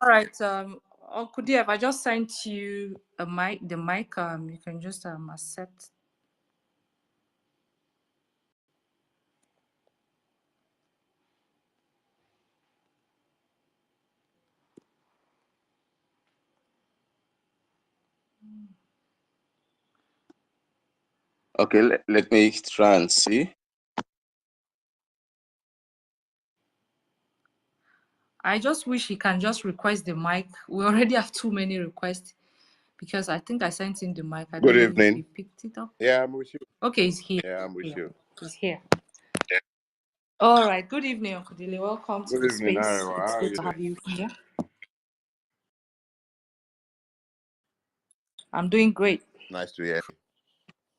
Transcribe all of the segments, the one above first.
All right. Uncle Dave, I just sent you a mic. The mic. You can just accept. Okay, let me try and see. I just wish he can just request the mic. We already have too many requests because I think I sent him the mic. I Good don't know if he evening. picked it up. Yeah, I'm with you. Okay, he's here. Yeah, I'm with you. He's here. All right. Good evening, Uncle Dele. Welcome to Good the evening, space. Aaron. It's How are good you to have doing? you here. I'm doing great. Nice to hear you.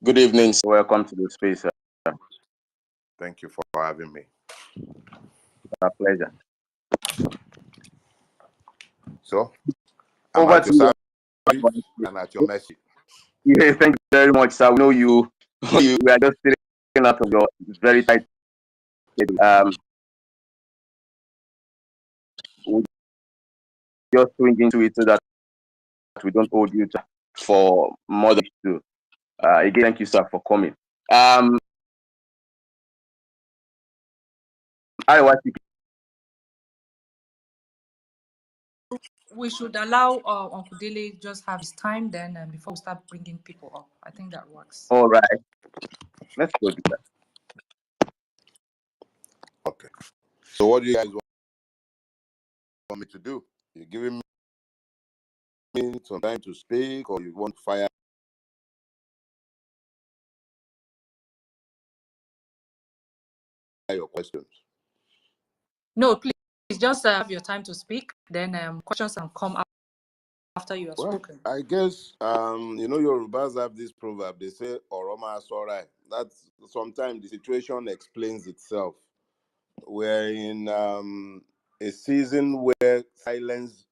Good evening. Welcome to the space. Thank you for having me. A pleasure. So, I'm Over at to your you. service and at your mercy. Yeah, thank you very much, sir. We know you. We are just sitting out of your very tight schedule. We'll just swing into it so that we don't hold you for more than you do. Again, thank you, sir, for coming. We should allow Uncle Dele just have his time then before we start bringing people up. I think that works. All right. Let's go do that. Okay. So, what do you guys want me to do? You're giving me some time to speak, or you want to fire your questions? No, please just have your time to speak. Then questions can come after you have spoken. I guess Yorubas have this proverb. They say "Oroma Sorai." That's sometimes the situation explains itself. We're in a season where silence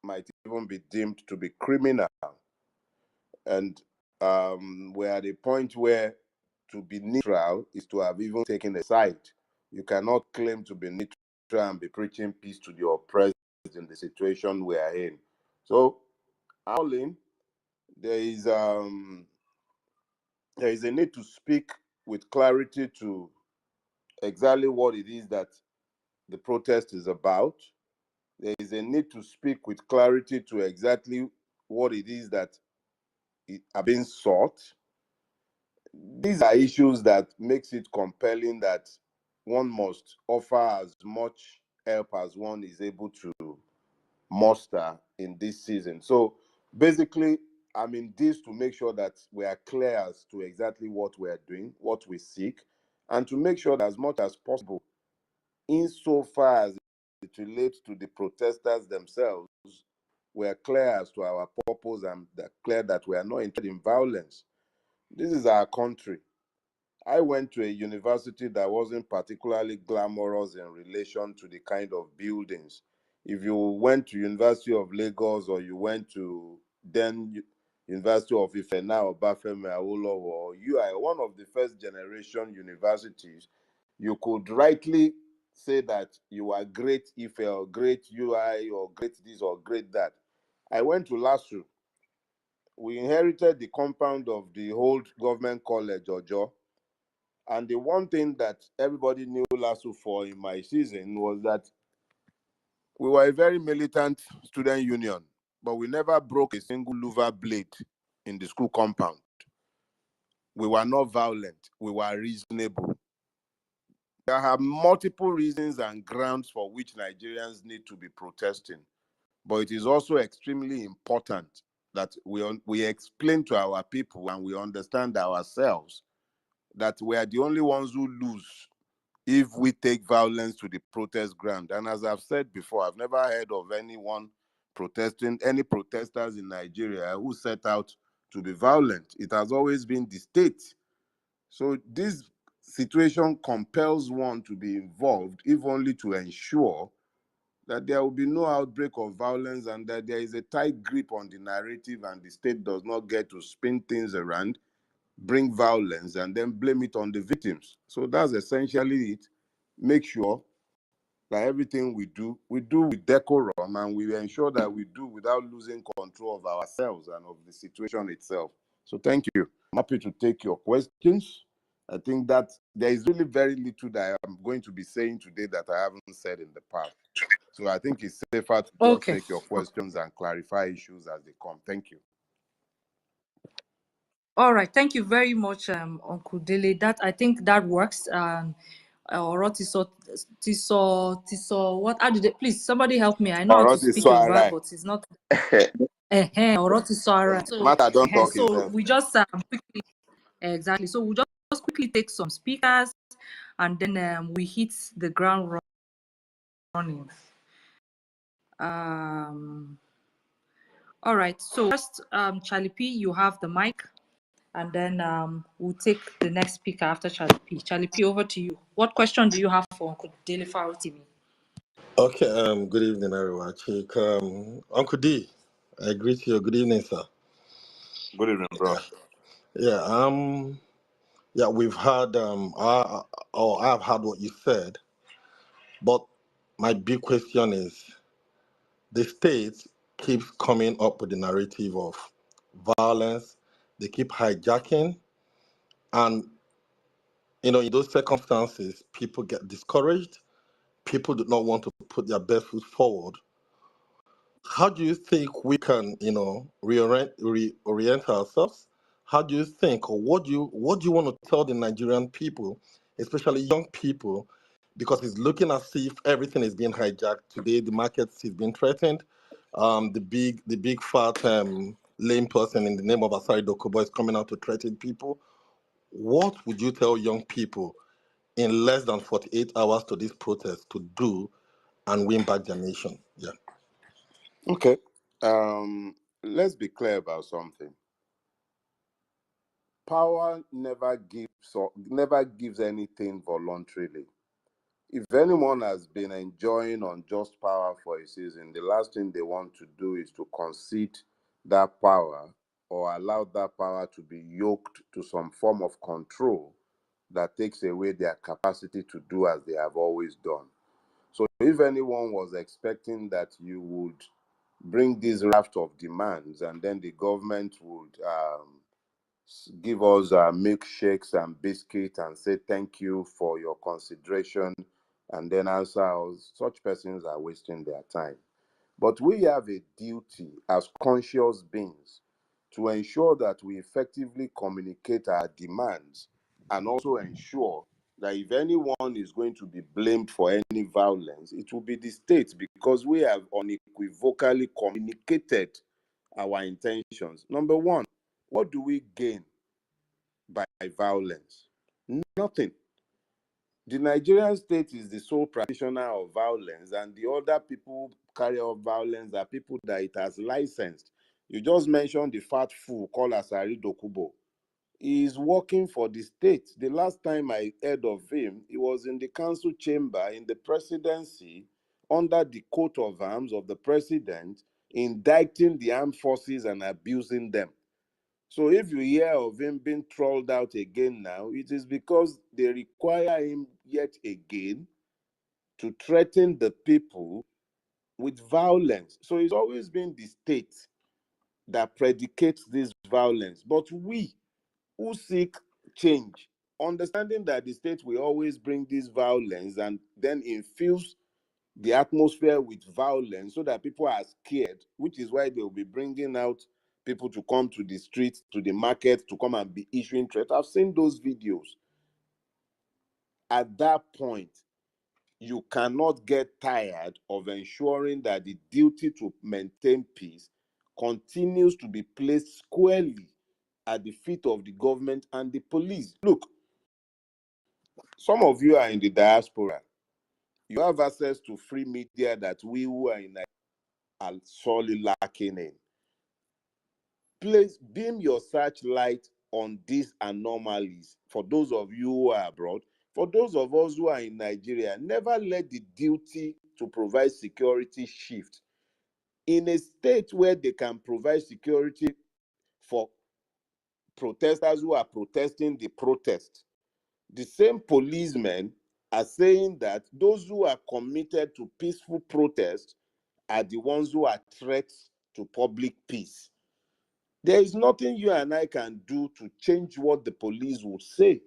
might even be deemed to be criminal, and we're at a point where to be neutral is to have even taken a side. You cannot claim to be neutral and be preaching peace to the oppressed in the situation we are in. So, Aulin, there is a need to speak with clarity to exactly what it is that the protest is about. There is a need to speak with clarity to exactly what it is that are being sought. These are issues that makes it compelling that one must offer as much help as one is able to muster in this season. So basically, I'm in this to make sure that we are clear as to exactly what we are doing, what we seek, and to make sure that as much as possible, insofar as it relates to the protesters themselves, we are clear as to our purpose and clear that we are not interested in violence. This is our country. I went to a university that wasn't particularly glamorous in relation to the kind of buildings. If you went to University of Lagos or you went to then University of Ife, now Obafemi Awolowo, you are one of the first generation universities, you could rightly say that you are great Ife or great UI or great this or great that. I went to LASU. We inherited the compound of the old government college, Ojo. And the one thing that everybody knew LASU for in my season was that we were a very militant student union, but we never broke a single louver blade in the school compound. We were not violent. We were reasonable. There are multiple reasons and grounds for which Nigerians need to be protesting, but it is also extremely important that we explain to our people and we understand ourselves that we are the only ones who lose if we take violence to the protest ground. And as I've said before, I've never heard of anyone protesting, any protesters in Nigeria who set out to be violent. It has always been the state. So this situation compels one to be involved, if only to ensure that there will be no outbreak of violence and that there is a tight grip on the narrative and the state does not get to spin things around, bring violence, and then blame it on the victims. So that's essentially it. Make sure that everything we do with decorum, and we ensure that we do without losing control of ourselves and of the situation itself. So thank you. I'm happy to take your questions. I think that there is really very little that I'm going to be saying today that I haven't said in the past. So I think it's safer to just Okay. take your questions and clarify issues as they come. Thank you. All right. Thank you very much, Uncle Dele. I think that works. Or tiso, what? How did it? Please, somebody help me. I know how to Alright, speak so Yoruba, right. but it's not. Or tiso, so Matter don't talk so himself. we just quickly exactly. So we just quickly take some speakers, and then we hit the ground running. All right. So first, Charlie P, you have the mic. And then we'll take the next speaker after Charlie P. Charlie P, over to you. What question do you have for Uncle Dele Farotimi? Okay, good evening, everyone. Chick, Uncle D, I greet you. Good evening, sir. Good evening, bro. Yeah, yeah, we've had, I've heard what you said, but my big question is, the state keeps coming up with the narrative of violence. They keep hijacking, and in those circumstances, people get discouraged. People do not want to put their best foot forward. How do you think we can, reorient ourselves? How do you think, or what do you want to tell the Nigerian people, especially young people, because it's looking as if everything is being hijacked today. The market is being threatened. The big fat lame person in the name of Asari Dokubo is coming out to threaten people. What would you tell young people in less than 48 hours to this protest to do and win back their nation? Yeah. Okay. Let's be clear about something. Power never gives anything voluntarily. If anyone has been enjoying unjust power for a season, the last thing they want to do is to concede that power or allow that power to be yoked to some form of control that takes away their capacity to do as they have always done. So if anyone was expecting that you would bring this raft of demands and then the government would give us milkshakes and biscuits and say thank you for your consideration and then answer us, such persons are wasting their time. But we have a duty as conscious beings to ensure that we effectively communicate our demands and also ensure that if anyone is going to be blamed for any violence, it will be the state, because we have unequivocally communicated our intentions. Number one, what do we gain by violence? Nothing. The Nigerian state is the sole practitioner of violence, and the other people who carry out violence are people that it has licensed. You just mentioned the fat fool called Asari Dokubo. He is working for the state. The last time I heard of him, he was in the council chamber in the presidency under the coat of arms of the president, indicting the armed forces and abusing them. So if you hear of him being trolled out again now, it is because they require him yet again to threaten the people with violence. So it's always been the state that predicates this violence. But we who seek change, understanding that the state will always bring this violence and then infuse the atmosphere with violence so that people are scared, which is why they'll be bringing out people to come to the streets, to the market, to come and be issuing threats. I've seen those videos. At that point, you cannot get tired of ensuring that the duty to maintain peace continues to be placed squarely at the feet of the government and the police. Look, some of you are in the diaspora. You have access to free media that we who are in Nigeria are sorely lacking in. Please beam your searchlight on these anomalies for those of you who are abroad. For those of us who are in Nigeria, never let the duty to provide security shift. In a state where they can provide security for protesters who are protesting the protest, the same policemen as saying that those who are committed to peaceful protest are the ones who are threats to public peace. There is nothing you and I can do to change what the police will say.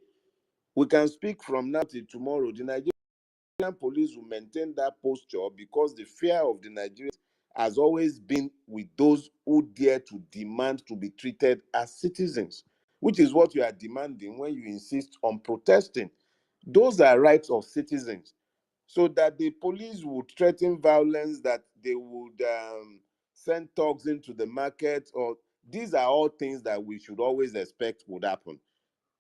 We can speak from now till tomorrow. The Nigerian police will maintain that posture because the fear of the Nigerians has always been with those who dare to demand to be treated as citizens, which is what you are demanding when you insist on protesting. Those are rights of citizens. So that the police would threaten violence, that they would send thugs into the market, or these are all things that we should always expect would happen.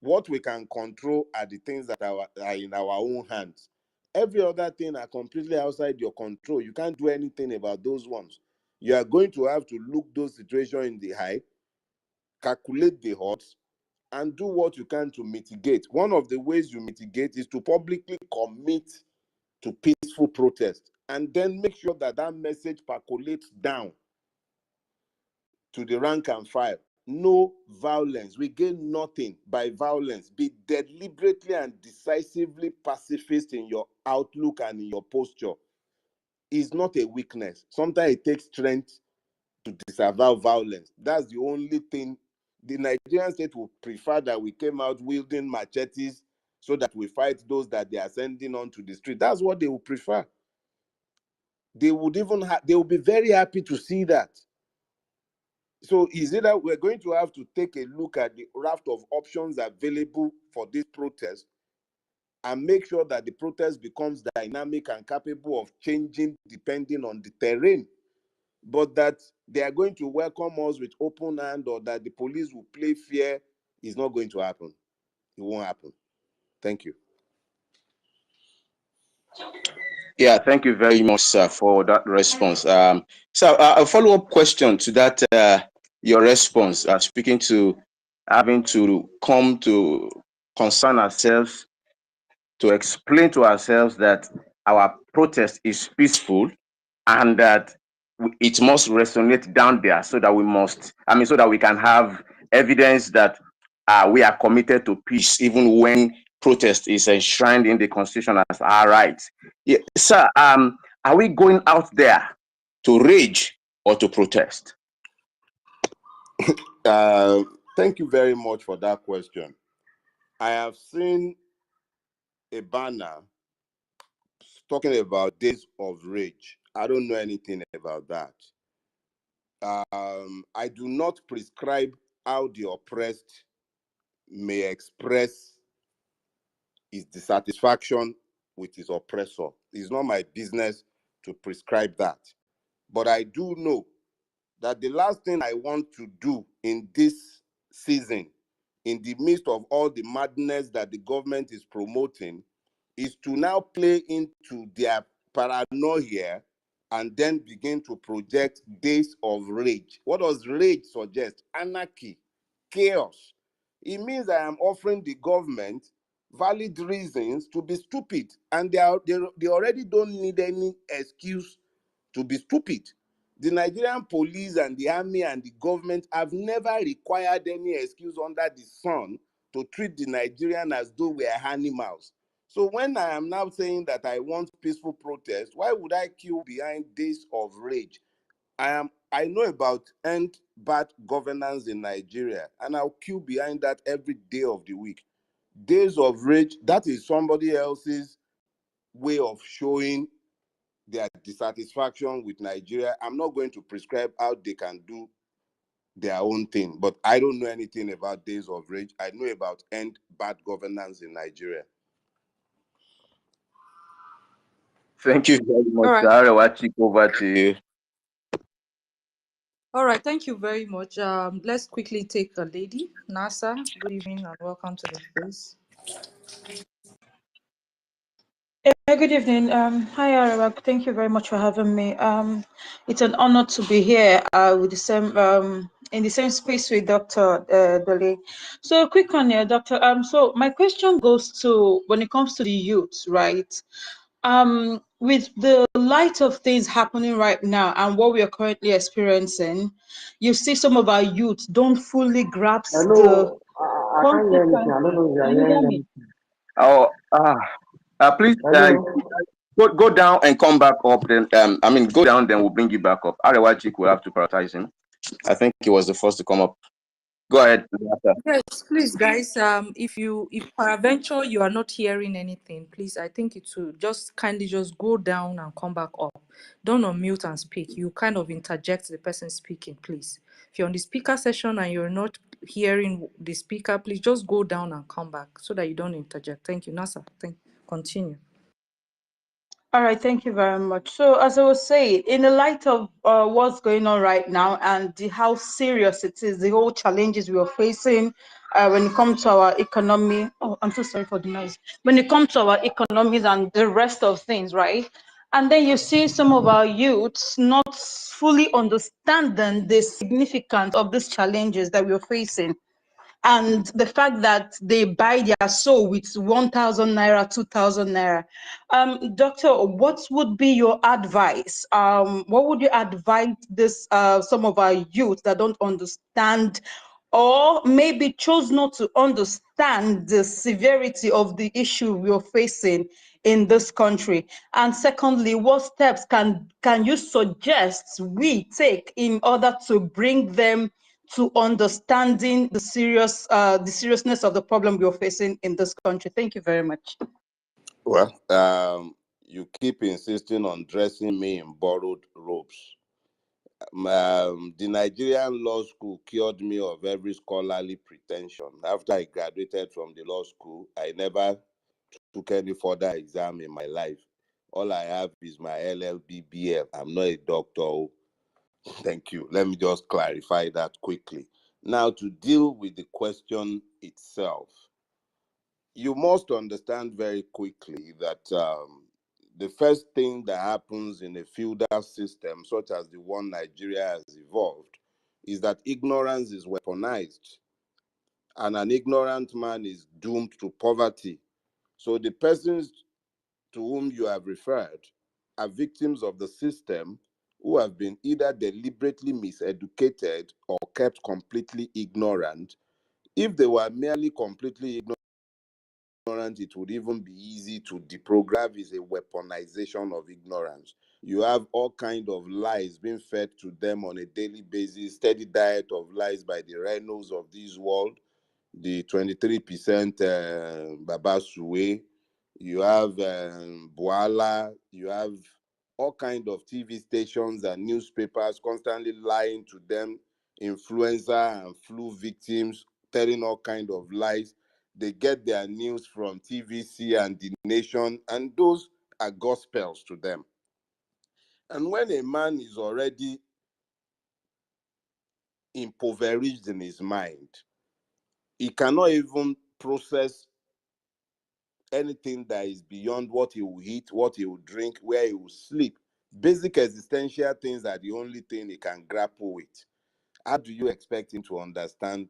What we can control are the things that are in our own hands. Every other thing are completely outside your control. You can't do anything about those ones. You are going to have to look those situations in the eye, calculate the odds, and do what you can to mitigate. One of the ways you mitigate is to publicly commit to peaceful protest, and then make sure that that message percolates down to the rank and file. No violence. We gain nothing by violence. Be deliberately and decisively pacifist in your outlook and in your posture. It's not a weakness. Sometimes it takes strength to disavow violence. That's the only thing. The Nigerian state would prefer that we came out wielding machetes so that we fight those that they are sending onto the street. That's what they would prefer. They would even they will be very happy to see that. So is it that we're going to have to take a look at the raft of options available for this protest and make sure that the protest becomes dynamic and capable of changing depending on the terrain? But that they are going to welcome us with open hand, or that the police will play fair, is not going to happen. It won't happen. Thank you. Yeah, thank you very much, sir, for that response. So a follow-up question to that, your response, speaking to having to come to concern ourselves, to explain to ourselves that our protest is peaceful and that it must resonate down there, so that so that we can have evidence that we are committed to peace, even when protest is enshrined in the Constitution as our right. Yeah, sir, are we going out there to rage or to protest? Thank you very much for that question. I have seen a banner talking about days of rage. I don't know anything about that. I do not prescribe how the oppressed may express his dissatisfaction with his oppressor. It's not my business to prescribe that. But I do know that the last thing I want to do in this season, in the midst of all the madness that the government is promoting, is to now play into their paranoia and then begin to project days of rage. What does rage suggest? Anarchy, chaos. It means I am offering the government valid reasons to be stupid, and they already don't need any excuse to be stupid. The Nigerian police and the army and the government have never required any excuse under the sun to treat the Nigerian as though we are animals. So when I am now saying that I want peaceful protest, why would I queue behind days of rage? I know about end bad governance in Nigeria, and I'll queue behind that every day of the week. Days of rage, that is somebody else's way of showing their dissatisfaction with Nigeria. I'm not going to prescribe how they can do their own thing, but I don't know anything about days of rage. I know about end bad governance in Nigeria. Thank you very much, All right. sir. I'll check over to you. All right, thank you very much. Let's quickly take a lady. Nasa, good evening and welcome to the space. Good evening. Hi, Arawak. Thank you very much for having me. It's an honor to be here with the same in the same space with Dr. Dele. So, a quick one here, Doctor. So my question goes to when it comes to the youth, right? With the light of things happening right now and what we are currently experiencing, you see some of our youth don't fully grasp the Hello, I can't hear anything. I don't know if you are Can you hearing hear me? anything. Oh, Please Hello. go down and come back up. Then I mean, go down, then we'll bring you back up. Otherwise, Chick will have to prioritize him. I think he was the first to come up. Go ahead. Yes, please, guys. If peradventure you are not hearing anything, please, I think it will just kindly just go down and come back up. Don't unmute and speak. You kind of interject the person speaking, please. If you're on the speaker session and you're not hearing the speaker, please just go down and come back so that you don't interject. Thank you, Nasa. Continue. All right, thank you very much. So, as I was saying, in the light of what's going on right now and how serious it is, the whole challenges we are facing when it comes to our economy. Oh, I'm so sorry for the noise. When it comes to our economies and the rest of things, right? And then you see some of our youths not fully understanding the significance of these challenges that we're facing, and the fact that they buy their soul with 1,000 naira, 2,000 naira. Doctor, what would be your advice? What would you advise this some of our youth that don't understand, or maybe chose not to understand the severity of the issue we're facing in this country? And secondly, what steps can you suggest we take in order to bring them to understanding the seriousness of the problem we're facing in this country? Thank you very much. Well, you keep insisting on dressing me in borrowed robes. The Nigerian law school cured me of every scholarly pretension. After I graduated from the law school, I never took any further exam in my life. All I have is my LLB. I'm not a doctor. Oh. Thank you. Let me just clarify that quickly. Now, to deal with the question itself, you must understand very quickly that the first thing that happens in a feudal system, such as the one Nigeria has evolved, is that ignorance is weaponized, and an ignorant man is doomed to poverty. So the persons to whom you have referred are victims of the system who have been either deliberately miseducated or kept completely ignorant. If they were merely completely ignorant, it would even be easy to deprogram. Is a weaponization of ignorance. You have all kind of lies being fed to them on a daily basis, steady diet of lies by the rhinos of this world, the 23% Baba Suwe, you have Boala, you have all kind of TV stations and newspapers constantly lying to them, influenza and flu victims, telling all kind of lies. They get their news from TVC and The Nation, and those are gospels to them. And when a man is already impoverished in his mind, he cannot even process anything that is beyond what he will eat, what he will drink, where he will sleep. Basic existential things are the only thing he can grapple with. How do you expect him to understand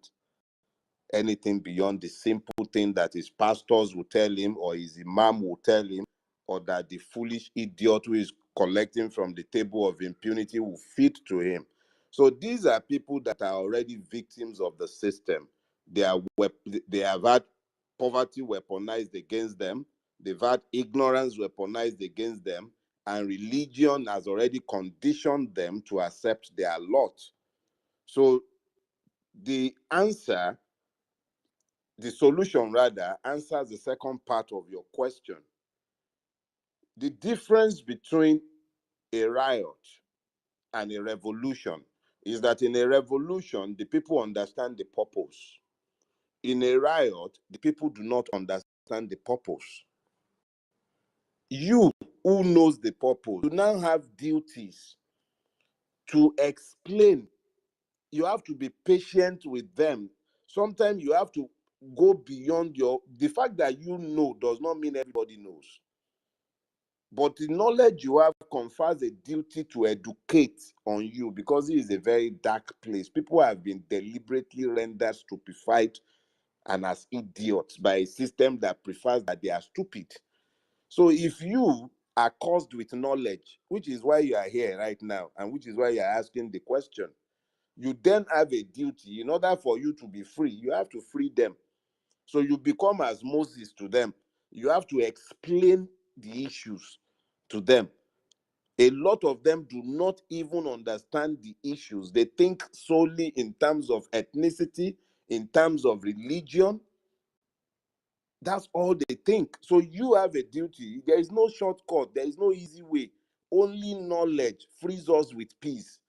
anything beyond the simple thing that his pastors will tell him, or his imam will tell him, or that the foolish idiot who is collecting from the table of impunity will feed to him? So these are people that are already victims of the system. They have had poverty weaponized against them. They've had ignorance weaponized against them, and religion has already conditioned them to accept their lot. So the solution rather, answers the second part of your question. The difference between a riot and a revolution is that in a revolution, the people understand the purpose. In a riot, the people do not understand the purpose. You, who knows the purpose, you now have duties to explain. You have to be patient with them. Sometimes you have to go beyond the fact that you know does not mean everybody knows. But the knowledge you have confers a duty to educate on you, because it is a very dark place. People have been deliberately rendered stupefied and as idiots by a system that prefers that they are stupid. So if you are caused with knowledge, which is why you are here right now, and which is why you are asking the question, you then have a duty. In order for you to be free, you have to free them. So you become as Moses to them. You have to explain the issues to them. A lot of them do not even understand the issues. They think solely in terms of ethnicity, in terms of religion. That's all they think. So you have a duty. There is no shortcut. There is no easy way. Only knowledge frees us with peace.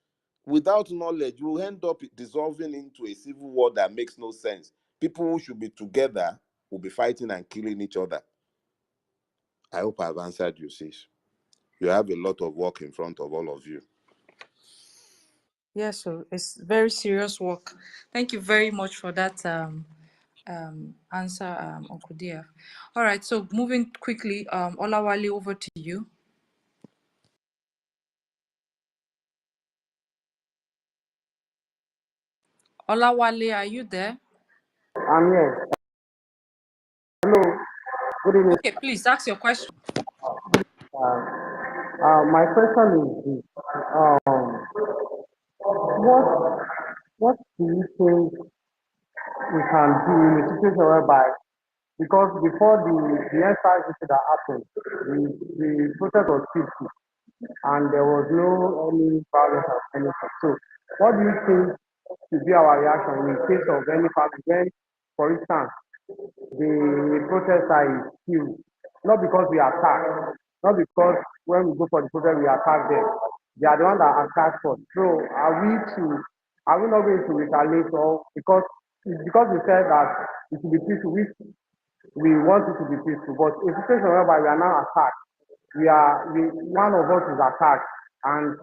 Without knowledge, you will end up dissolving into a civil war that makes no sense. People who should be together will be fighting and killing each other. I hope I've answered you, sis. You have a lot of work in front of all of you. Yes, so it's very serious work. Thank you very much for that answer, Uncle Dia. All right, so moving quickly, Olawale, over to you. Olawale, are you there? I'm here. Hello. Good evening. Okay, please ask your question. My question is this. What what do you think we can do in a situation whereby, because before the entire issue that happened, the protest was peaceful and there was no any violence or anything. So what do you think should be our reaction in case of any family when, for instance, the protester is killed, not because we attack, not because when we go for the protest we attack them. They are the one that attack us. So are we not going to retaliate, or because it's because we said that it should be peaceful, which we want it to be peaceful, but a situation whereby we are now attacked, one of us is attacked, and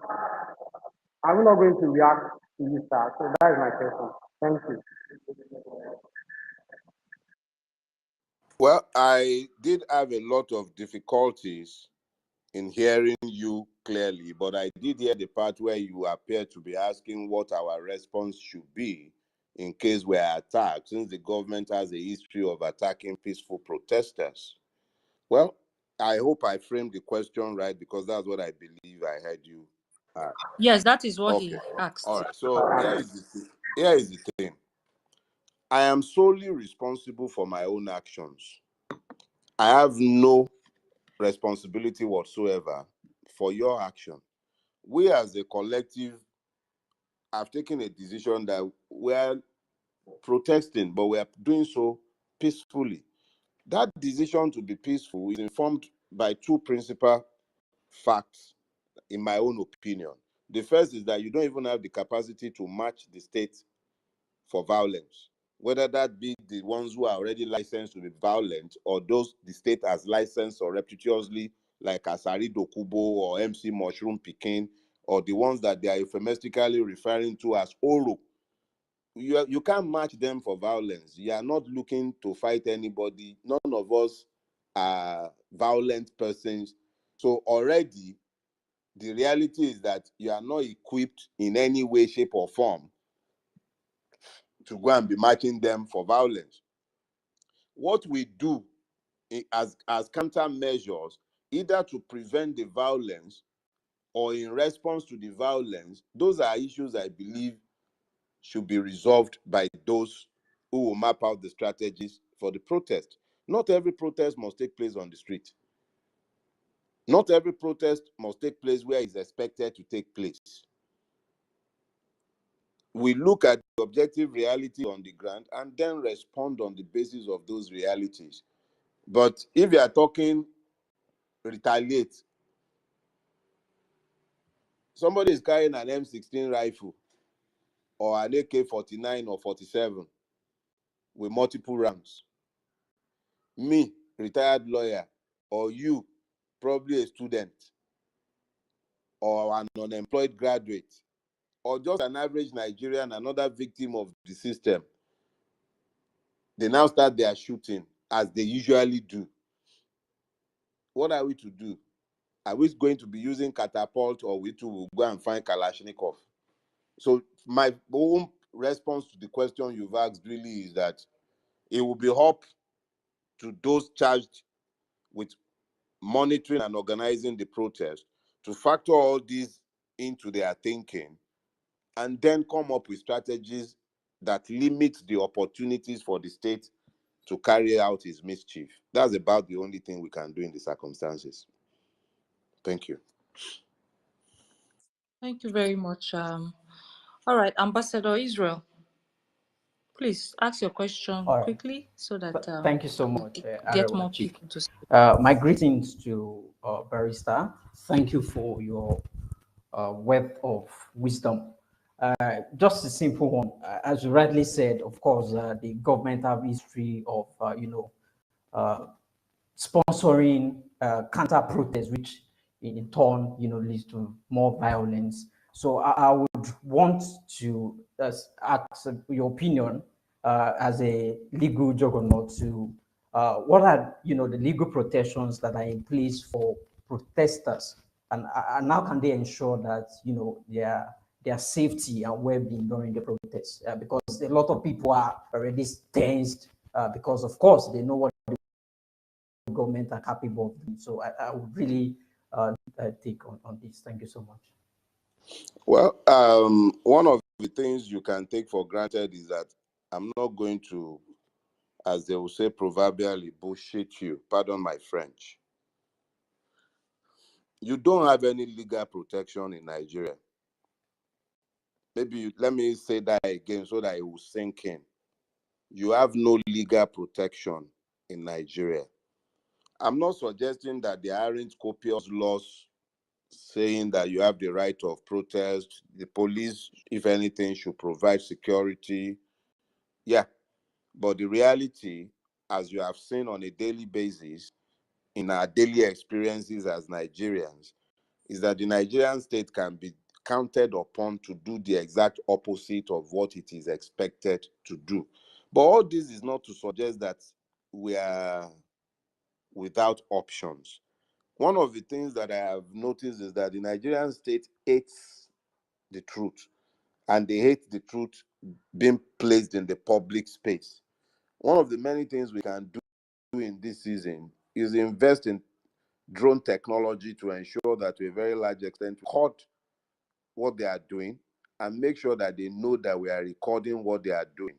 are we not going to react to this, sir? So that is my question. Thank you. Well, I did have a lot of difficulties in hearing you clearly, but I did hear the part where you appear to be asking what our response should be in case we are attacked, since the government has a history of attacking peaceful protesters. Well, I hope I framed the question right, because that's what I believe I heard you. Yes, that is what Okay. he asked. All right. So here is the thing. I am solely responsible for my own actions. I have no responsibility whatsoever for your action. We as a collective have taken a decision that we're protesting, but we're doing so peacefully. That decision to be peaceful is informed by two principal facts, in my own opinion. The first is that you don't even have the capacity to match the state for violence, whether that be the ones who are already licensed to be violent or those the state has licensed surreptitiously, like Asari Dokubo or MC Mushroom Pikin, or the ones that they are euphemistically referring to as Oro. You can't match them for violence. You are not looking to fight anybody. None of us are violent persons. So already, the reality is that you are not equipped in any way, shape, or form to go and be matching them for violence. What we do as countermeasures, either to prevent the violence or in response to the violence, those are issues I believe should be resolved by those who will map out the strategies for the protest. Not every protest must take place on the street. Not every protest must take place where it's expected to take place. We look at the objective reality on the ground and then respond on the basis of those realities. But if you are talking retaliate, somebody is carrying an M16 rifle or an AK-49 or 47 with multiple rounds. Me, retired lawyer, or you, probably a student or an unemployed graduate, or just an average Nigerian, another victim of the system, they now start their shooting as they usually do. What are we to do? Are we going to be using catapult, or we to go and find Kalashnikov? So my own response to the question you've asked really is that it will be up to those charged with monitoring and organizing the protest to factor all these into their thinking and then come up with strategies that limit the opportunities for the state to carry out his mischief. That's about the only thing we can do in the circumstances. Thank you. Thank you very much. All right, Ambassador Israel, please ask your question All right. quickly so that Thank you so we much, get Arewa more Chief. people to speak. My greetings to Barrister. Thank you for your wealth of wisdom. Just a simple one. As you rightly said, of course, the government have history of, uh, sponsoring counter protests, which in turn, leads to more violence. So I would want to ask your opinion as a legal juggernaut to what are the legal protections that are in place for protesters, and how can they ensure that their safety and well-being during the protests? Because a lot of people are already tensed because, of course, they know what government are capable of doing. So I would really take on this. Thank you so much. Well, one of the things you can take for granted is that I'm not going to, as they will say proverbially, bullshit you. Pardon my French. You don't have any legal protection in Nigeria. Maybe let me say that again so that it will sink in. You have no legal protection in Nigeria. I'm not suggesting that there aren't copious laws saying that you have the right of protest. The police, if anything, should provide security. Yeah. But the reality, as you have seen on a daily basis in our daily experiences as Nigerians, is that the Nigerian state can be counted upon to do the exact opposite of what it is expected to do. But all this is not to suggest that we are without options. One of the things that I have noticed is that the Nigerian state hates the truth, and they hate the truth being placed in the public space. One of the many things we can do in this season is invest in drone technology to ensure that to a very large extent we record what they are doing and make sure that they know that we are recording what they are doing.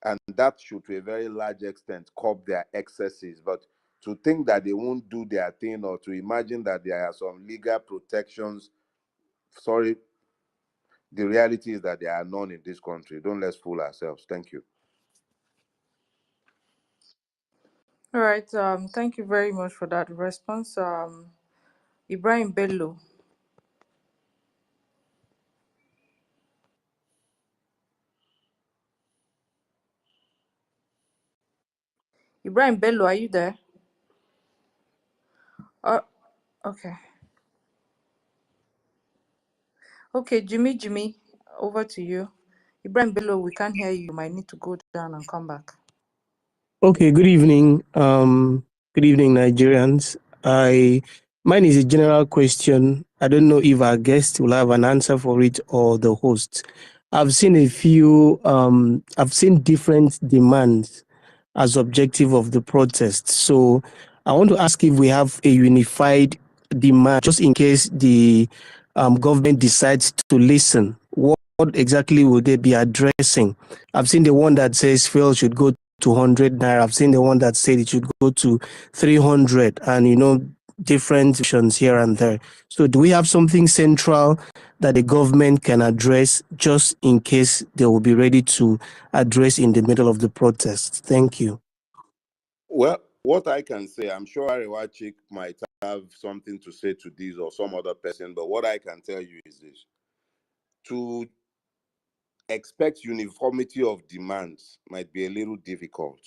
And that should to a very large extent curb their excesses. But to think that they won't do their thing or to imagine that there are some legal protections, sorry, the reality is that there are none in this country. Don't let's fool ourselves. Thank you. All right. Thank you very much for that response. Ibrahim Bello. Ibrahim Bello, are you there? Okay. Okay, Jimmy, over to you. Ibrahim Bello, we can't hear you. You might need to go down and come back. Okay, good evening. Good evening, Nigerians. Mine is a general question. I don't know if our guest will have an answer for it or the host. I've seen I've seen different demands as objective of the protest. So I want to ask if we have a unified demand, just in case the government decides to listen. What exactly will they be addressing? I've seen the one that says fuel should go to 100 naira. I've seen the one that said it should go to 300, and different options here and there. So do we have something central that the government can address just in case they will be ready to address in the middle of the protest? Thank you. Well, what I can say, I'm sure Arewachik might have something to say to this or some other person, but what I can tell you is this. To expect uniformity of demands might be a little difficult.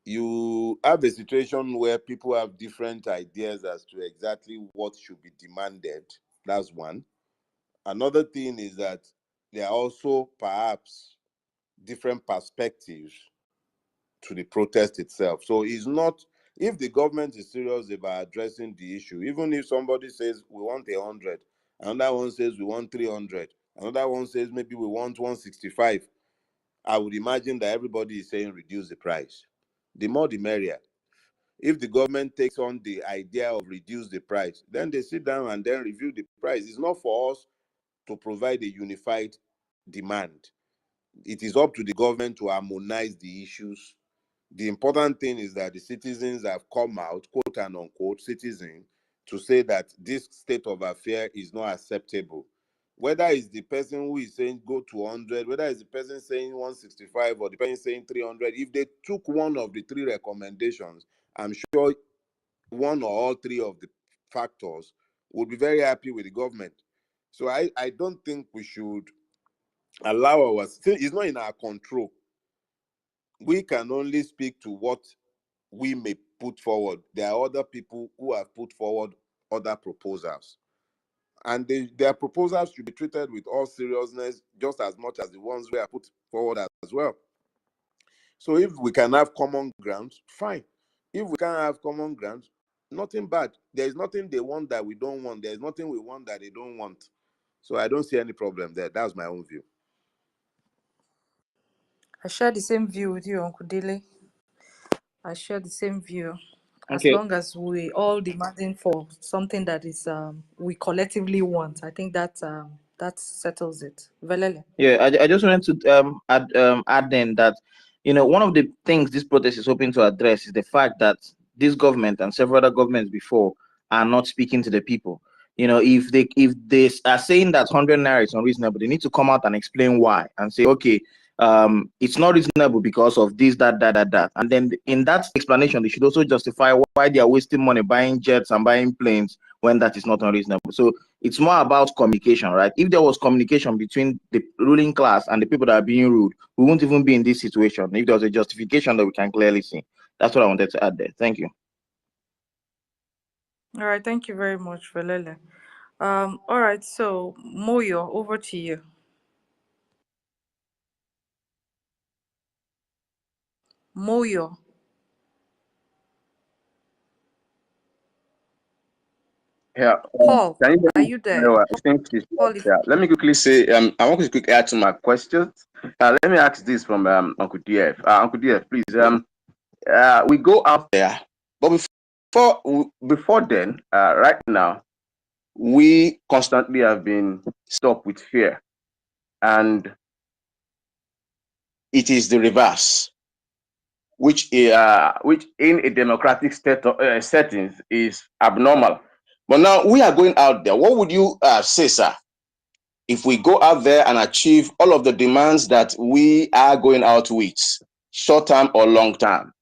You have a situation where people have different ideas as to exactly what should be demanded. That's one. Another thing is that there are also perhaps different perspectives to the protest itself. So it's not, if the government is serious about addressing the issue, even if somebody says we want 100, another one says we want 300, another one says maybe we want 165, I would imagine that everybody is saying reduce the price. The more the merrier. If the government takes on the idea of reduce the price, then they sit down and then review the price. It's not for us to provide a unified demand. it is up to the government to harmonize the issues. The important thing is that the citizens have come out, quote and unquote, citizen, to say that this state of affair is not acceptable. Whether it's the person who is saying go to 100, whether it's the person saying 165 or the person saying 300, if they took one of the three recommendations, I'm sure one or all three of the factors would be very happy with the government. So I don't think we should allow it's not in our control. We can only speak to what we may put forward. There are other people who have put forward other proposals. And their proposals should be treated with all seriousness, just as much as the ones we have put forward as well. So if we can have common ground, fine. If we can't have common ground, nothing bad. There is nothing they want that we don't want. There is nothing we want that they don't want. So I don't see any problem there. That's my own view. I share the same view with you, Uncle Dele. I share the same view. As Okay. long as we all demanding for something that is we collectively want, I think that settles it. Velele. Yeah, I just wanted to add then that, one of the things this protest is hoping to address is the fact that this government and several other governments before are not speaking to the people. If they are saying that 100 naira is unreasonable, they need to come out and explain why and say, okay, it's not reasonable because of this, that. And then in that explanation, they should also justify why they are wasting money buying jets and buying planes when that is not unreasonable. So it's more about communication, right? If there was communication between the ruling class and the people that are being ruled, we won't even be in this situation. If there was a justification that we can clearly see. That's what I wanted to add there. Thank you. All right, thank you very much, Velele. All right, so Moyo, over to you. Moyo. Yeah. Paul, Can you hear are me? you there? I think it's, Paul is yeah. Let me quickly say, I want to quickly add to my questions. Let me ask this from Uncle DF. Uncle DF, please. We go out there, but before then, right now, we constantly have been stopped with fear, and it is the reverse, which in a democratic state settings is abnormal. But now we are going out there. What would you say, sir, if we go out there and achieve all of the demands that we are going out with, short term or long term?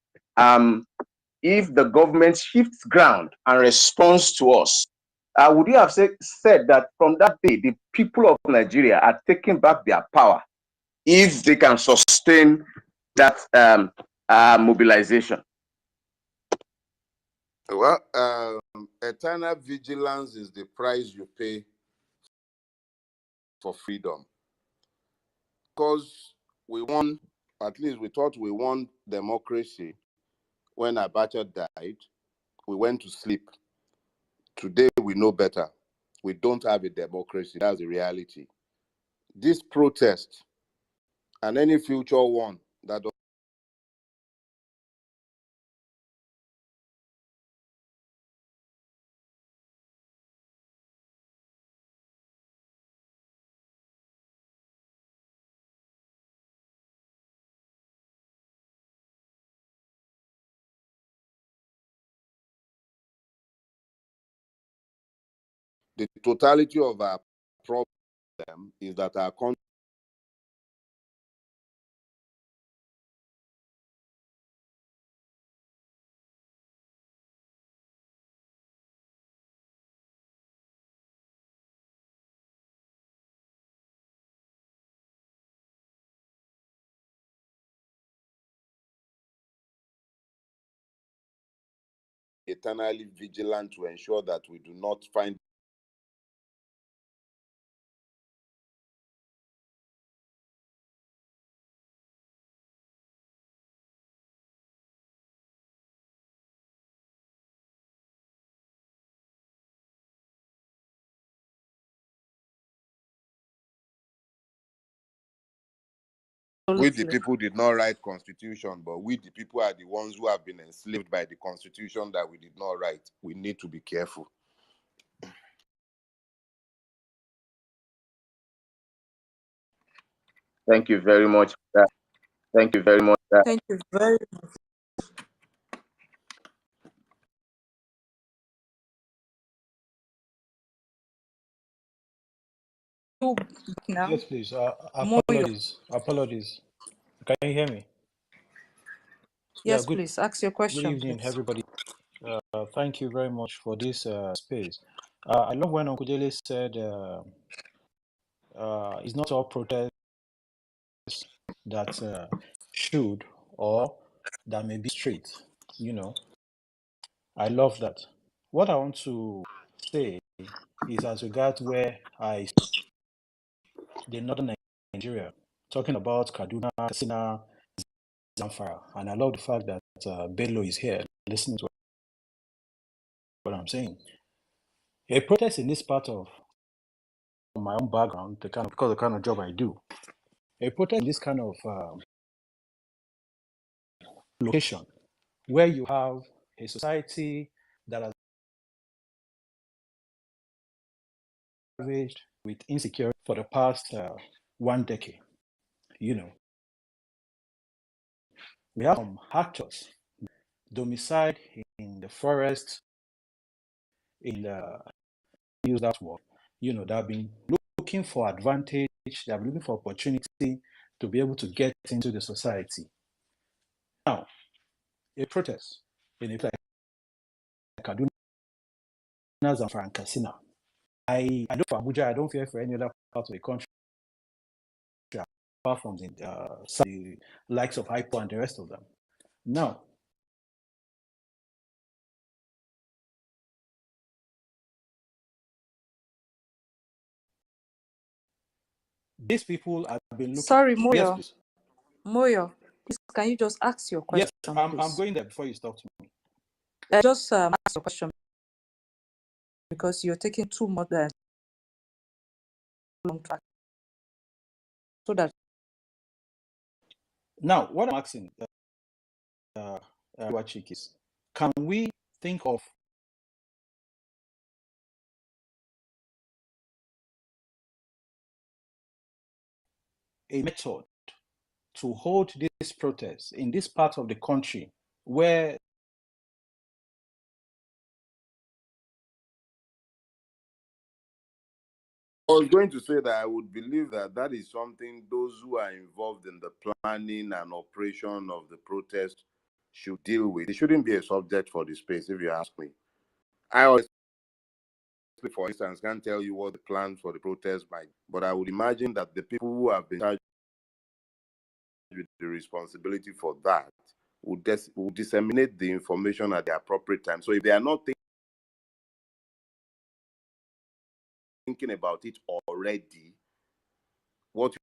If the government shifts ground and responds to us, would you have said that from that day, the people of Nigeria are taking back their power if they can sustain that mobilization? Well, eternal vigilance is the price you pay for freedom. Because we won, at least we thought we won democracy when Abacha died. We went to sleep. Today we know better. We don't have a democracy. That's the reality. This protest and any future one that the totality of our problem is that our country eternally vigilant to ensure that we do not find we the absolutely. people did not write constitution, but we the people are the ones who have been enslaved by the constitution that we did not write. We need to be careful. Thank you very much. Thank you very much. Thank you very much. Now, Yes, please. Moyo. Apologies. Can you hear me? Yeah, Yes, please. Ask your good question, evening, please. everybody. Thank you very much for this space. I love when Uncle Dele said it's not all protests that should or that may be straight. You know, I love that. What I want to say is as regards where I the northern Nigeria, talking about Kaduna, Katsina, Zamfara, and I love the fact that Bello is here listening to what I'm saying. A protest in this part of my own background, because the kind of job I do, a protest in this kind of location where you have a society that has ravaged with insecurity for the past 1 decade. You know, we have some actors domiciled in the forest, in the use that word, that have been looking for advantage, they have been looking for opportunity to be able to get into the society. Now, a protest in a place like Kaduna, Zamfara, and Katsina. I look for Abuja. I don't fear for any other part of the country apart from the likes of Hypo and the rest of them. Now, these people have been looking. Sorry, Yes, Moyo. please. Moyo, please, can you just ask your question, Yes, I'm please? going there before you stop to me. Just ask your question because you're taking too much long track. So that Now, what I'm asking, Wachik, is, can we think of a method to hold this protest in this part of the country where I was going to say that I would believe that that is something those who are involved in the planning and operation of the protest should deal with. It shouldn't be a subject for the space, if you ask me. I always, for instance, can't tell you what the plan for the protest might, but I would imagine that the people who have been charged with the responsibility for that will disseminate the information at the appropriate time. So if they are not thinking about it already, what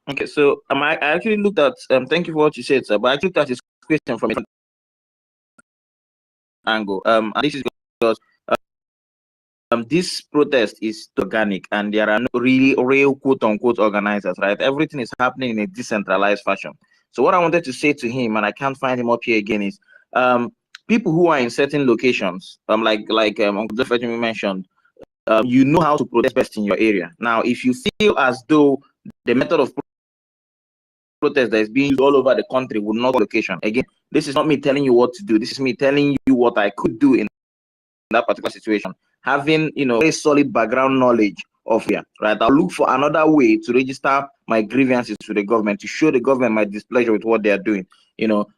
Okay, so I actually looked at thank you for what you said, sir, but I looked at this question from an angle. And this is because this protest is organic and there are no really real quote unquote organizers, right? Everything is happening in a decentralized fashion. So what I wanted to say to him, and I can't find him up here again, is people who are in certain locations, like Uncle Dele Farotimi mentioned, you know how to protest best in your area. Now, if you feel as though the method of protest that is being used all over the country would not location, again, this is not me telling you what to do. This is me telling you what I could do in that particular situation. Having a solid background knowledge of here, right? I'll look for another way to register my grievances to the government to show the government my displeasure with what they are doing.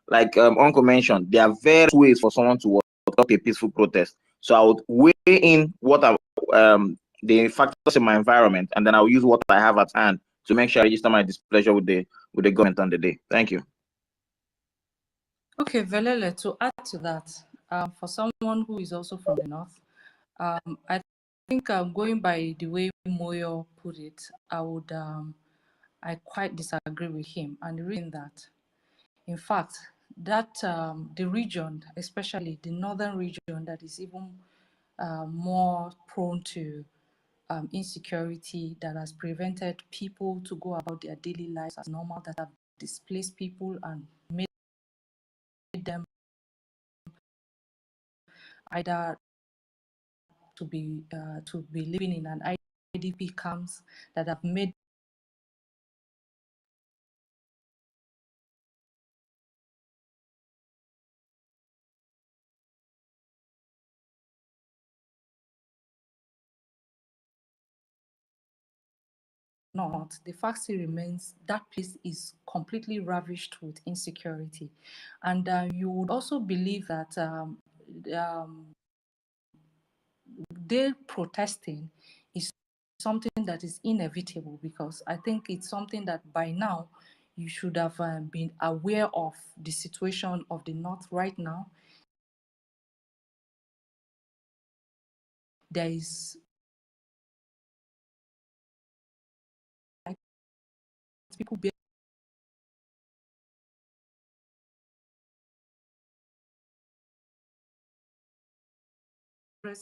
Like Uncle mentioned, there are various ways for someone to work up a peaceful protest. So I would weigh in what the factors in my environment, and then I'll use what I have at hand to make sure I register my displeasure with the government on the day. Thank you. okay, Velele, to add to that, for someone who is also from the north, I think going by the way Moyo put it, I quite disagree with him, and the reason that, in fact, that the region, especially the northern region, that is even more prone to insecurity, that has prevented people to go about their daily lives as normal, that have displaced people and made them either to be living in an IDP camps that have made not, the fact still remains that place is completely ravished with insecurity. And you would also believe that they protesting is something that is inevitable, because I think it's something that by now you should have been aware of the situation of the North right now. There is people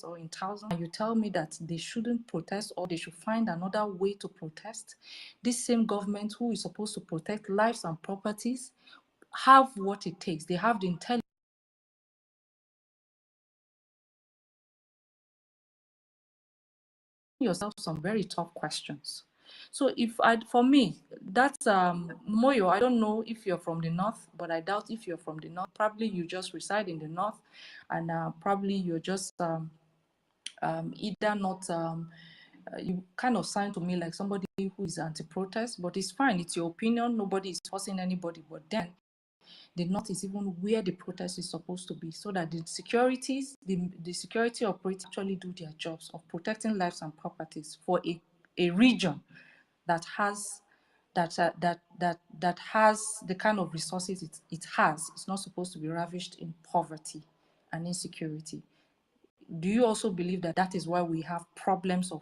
or in thousands, and you tell me that they shouldn't protest or they should find another way to protest. This same government who is supposed to protect lives and properties have what it takes. They have the intelligence yourself some very tough questions. So if I, for me, that's Moyo, I don't know if you're from the North, but I doubt if you're from the North. Probably you just reside in the North, and probably you're just either not you kind of sound to me like somebody who is anti-protest, but it's fine, it's your opinion, nobody is forcing anybody. But then the North is even where the protest is supposed to be, so that the securities, the security operators actually do their jobs of protecting lives and properties for a region that has that has the kind of resources it has. It's not supposed to be ravished in poverty and insecurity. Do you also believe that that is why we have problems of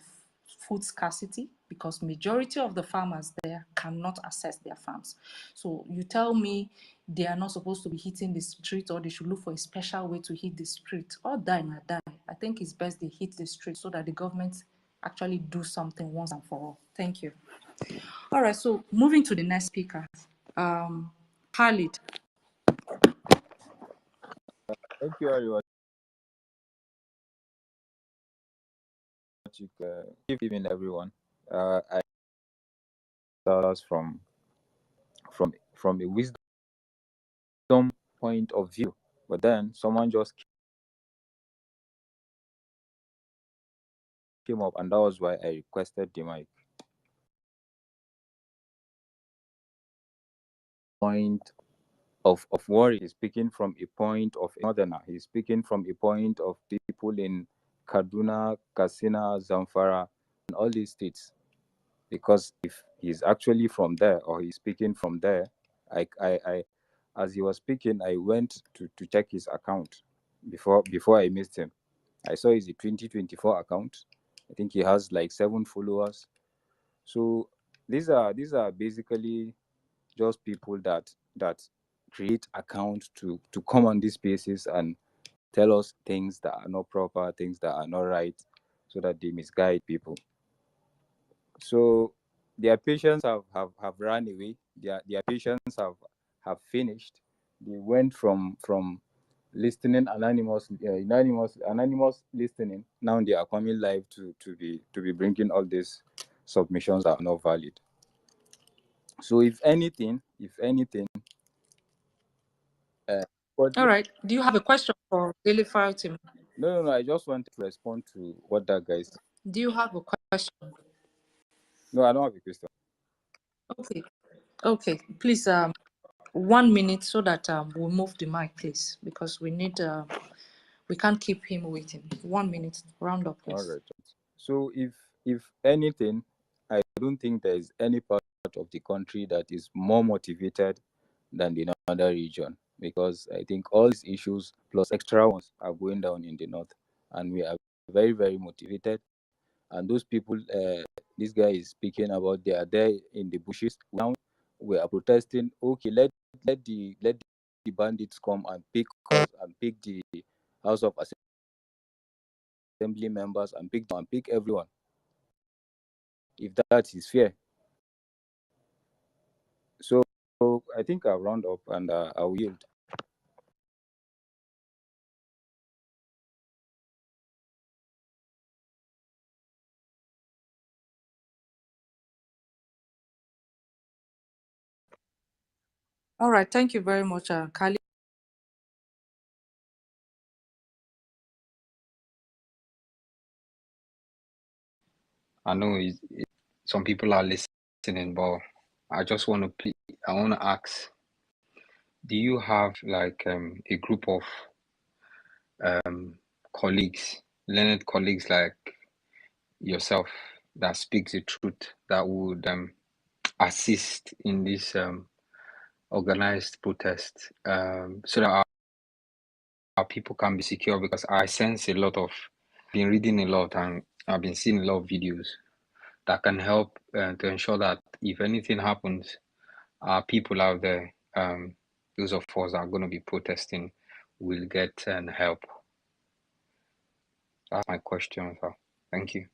food scarcity? Because majority of the farmers there cannot access their farms. So you tell me they are not supposed to be hitting the street, or they should look for a special way to hit the street, or die na die. I think it's best they hit the street so that the government actually do something once and for all. Thank you. All right, so moving to the next speaker, Khalid. Thank you very much. Good evening, everyone. I start from a wisdom point of view, but then someone just came up, and that was why I requested the mic. Point of worry. He's speaking from a point of a northerner. He's speaking from a point of people in Kaduna, Katsina, Zamfara, and all these states. Because if he's actually from there, or he's speaking from there, I as he was speaking, I went to check his account before I missed him. I saw his 2024 account. I think he has like 7 followers. So these are basically just people that create accounts to come on these spaces and tell us things that are not proper, things that are not right, so that they misguide people. So their patients have run away. Their patients have finished. They went from listening anonymous listening. Now they are coming live to be bringing all these submissions that are not valid. So if anything, but All right. Do you have a question for Dele Farotimi? no, I just wanted to respond to what that guy said. Do you have a question? No, I don't have a question. Okay. Okay. Please, 1 minute so that we'll move the mic, please, because we need we can't keep him waiting. 1 minute. Round up, All please. right. So if anything, I don't think there is any part of the country that is more motivated than the northern region, because I think all these issues plus extra ones are going down in the north, and we are very, very motivated. And those people, this guy is speaking about, they are there in the bushes. Now we are protesting. Okay, let the bandits come and pick us and pick the House of Assembly members and pick everyone. If that is fair. So I think I'll round up and I'll yield. All right, thank you very much, Kali. I know some people are listening, but I just want to I want to ask, do you have like a group of colleagues, learned colleagues like yourself that speaks the truth that would assist in this organized protest so that our people can be secure? Because I sense a lot of, been reading a lot and I've been seeing a lot of videos that can help to ensure that if anything happens, our people out there, those of us that are going to be protesting, will get help. That's my question, sir. Thank you.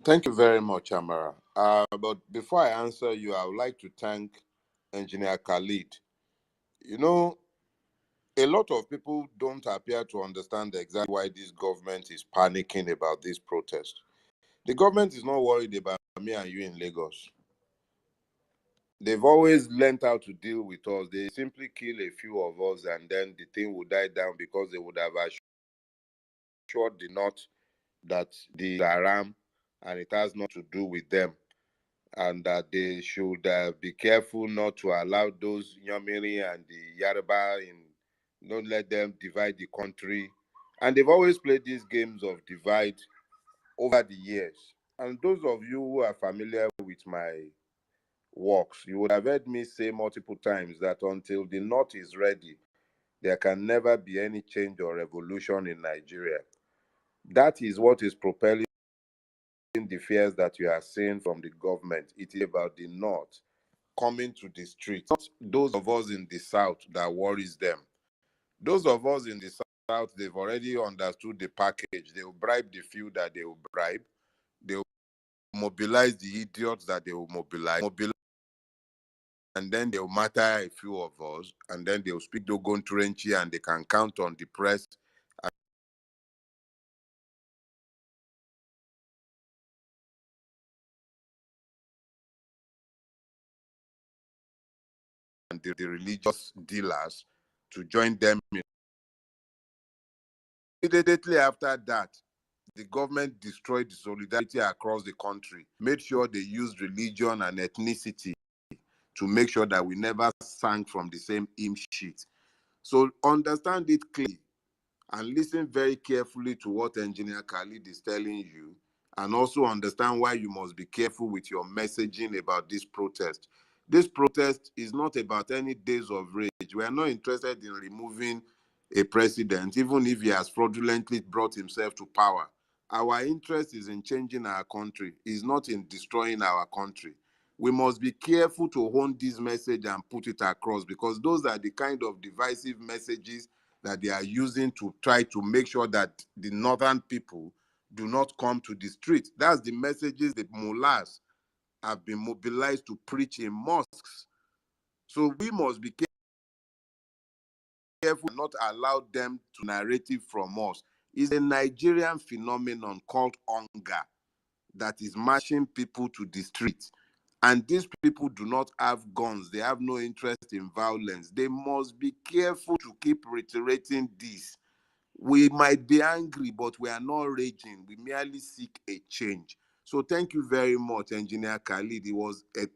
Thank you very much, Amara. But before I answer you, I would like to thank Engineer Khalid. You know, a lot of people don't appear to understand exactly why this government is panicking about this protest. The government is not worried about me and you in Lagos. They've always learned how to deal with us. They simply kill a few of us and then the thing will die down because they would have assured the North that the haram and it has not to do with them, and that they should be careful not to allow those Yamiri and the Yoruba don't let them divide the country. And they've always played these games of divide over the years. And those of you who are familiar with my works, you would have heard me say multiple times that until the North is ready, there can never be any change or revolution in Nigeria. That is what is propelling the fears that you are seeing from the government. It is about the North coming to the streets. Not those of us in the South that worries them. Those of us in the South, they've already understood the package. They will bribe the few that they will bribe. They will mobilize the idiots that they will mobilize. And then they will matter a few of us. And then they will speak Dogon Turenchi and they can count on the press and the religious dealers to join them. Immediately after that, the government destroyed the solidarity across the country, made sure they used religion and ethnicity to make sure that we never sang from the same hymn sheet. So understand it clearly and listen very carefully to what Engineer Khalid is telling you, and also understand why you must be careful with your messaging about this protest. This protest is not about any days of rage. We are not interested in removing a president, even if he has fraudulently brought himself to power. Our interest is in changing our country, is not in destroying our country. We must be careful to hone this message and put it across, because those are the kind of divisive messages that they are using to try to make sure that the northern people do not come to the street. That's the messages the mullahs have been mobilized to preach in mosques. So we must be careful not allow them to narrative from us. It's a Nigerian phenomenon called hunger that is marching people to the streets. And these people do not have guns. They have no interest in violence. They must be careful to keep reiterating this. We might be angry, but we are not raging. We merely seek a change. So thank you very much, Engineer Khalid. It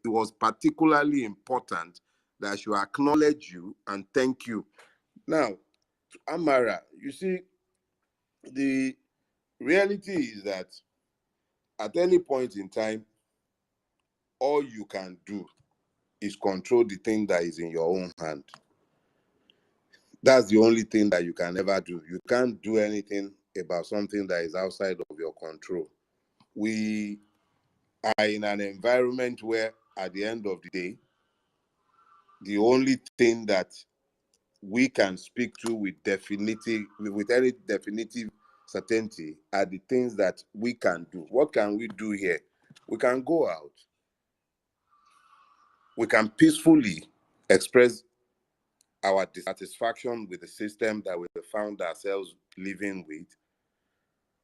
was particularly important that I should acknowledge you and thank you. Now, Amara, you see, the reality is that at any point in time, all you can do is control the thing that is in your own hand. That's the only thing that you can ever do. You can't do anything about something that is outside of your control. We are in an environment where, at the end of the day, the only thing that we can speak to with any definitive certainty are the things that we can do. What can we do here? We can go out. We can peacefully express our dissatisfaction with the system that we found ourselves living with.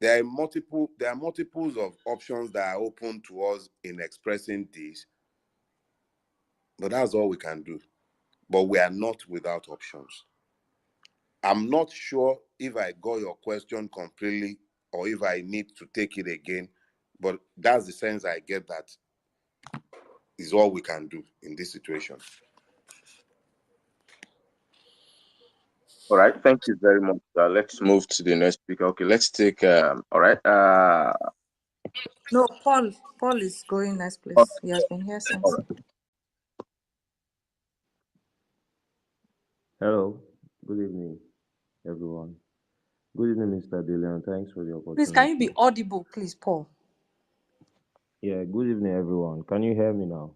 There are multiples of options that are open to us in expressing this, but that's all we can do. but we are not without options. I'm not sure if I got your question completely or if I need to take it again, but that's the sense I get, that is all we can do in this situation. All right, thank you very much. Let's move to the next speaker. Okay, let's take. All right. No, Paul is going next, Oh, please. He has been here all since. right. Hello, good evening, everyone. Good evening, Mr. Dele, and thanks for the Please, can you opportunity. be audible, please, Paul? Yeah, good evening, everyone. Can you hear me now?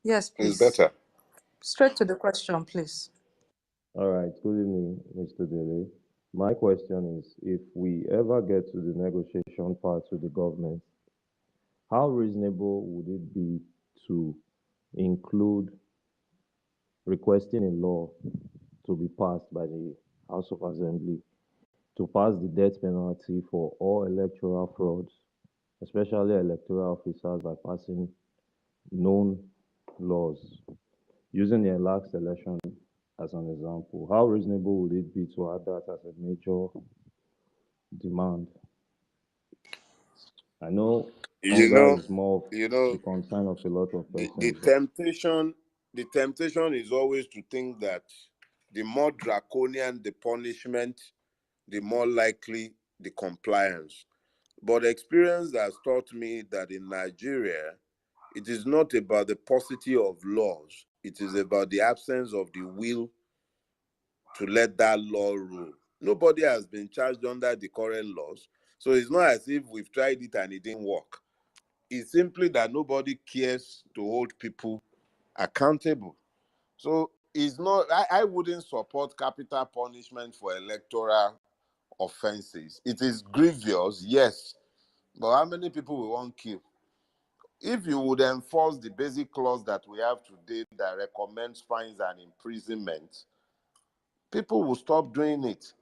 Yes, It's please. better. Straight to the question, please. All right, good evening, Mr. Dele. My question is, if we ever get to the negotiation part with the government, how reasonable would it be to include requesting a law to be passed by the House of Assembly to pass the death penalty for all electoral frauds, especially electoral officers, by passing known laws? Using the last election as an example, how reasonable would it be to add that as a major demand? I know You hunger know, is more of you know, the concern of a lot of the persons, but temptation is always to think that the more draconian the punishment, the more likely the compliance. But experience has taught me that in Nigeria, it is not about the paucity of laws. It is about the absence of the will to let that law rule. Nobody has been charged under the current laws. So it's not as if we've tried it and it didn't work. It's simply that nobody cares to hold people accountable. So it's not, I wouldn't support capital punishment for electoral offenses. It is grievous, yes, but how many people we won't kill? If you would enforce the basic clause that we have today that recommends fines and imprisonment, people will stop doing it.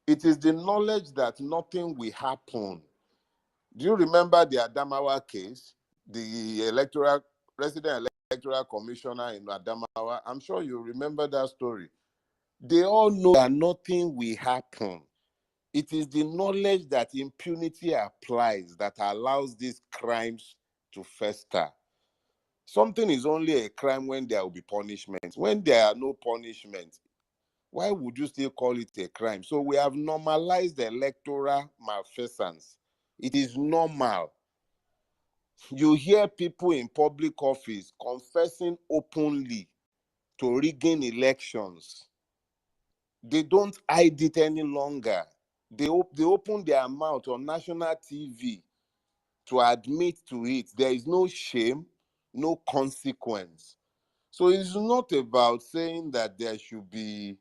It is the knowledge that nothing will happen. Do you remember the Adamawa case? The resident electoral commissioner in Adamawa? I'm sure you remember that story. They all know that nothing will happen. It is the knowledge that impunity applies that allows these crimes to fester. Something is only a crime when there will be punishment. When there are no punishment, why would you still call it a crime? So we have normalized electoral malfeasance. It is normal. You hear people in public office confessing openly to rigging elections. They don't hide it any longer. They open their mouth on national TV to admit to it. There is no shame, no consequence. So it's not about saying that there should be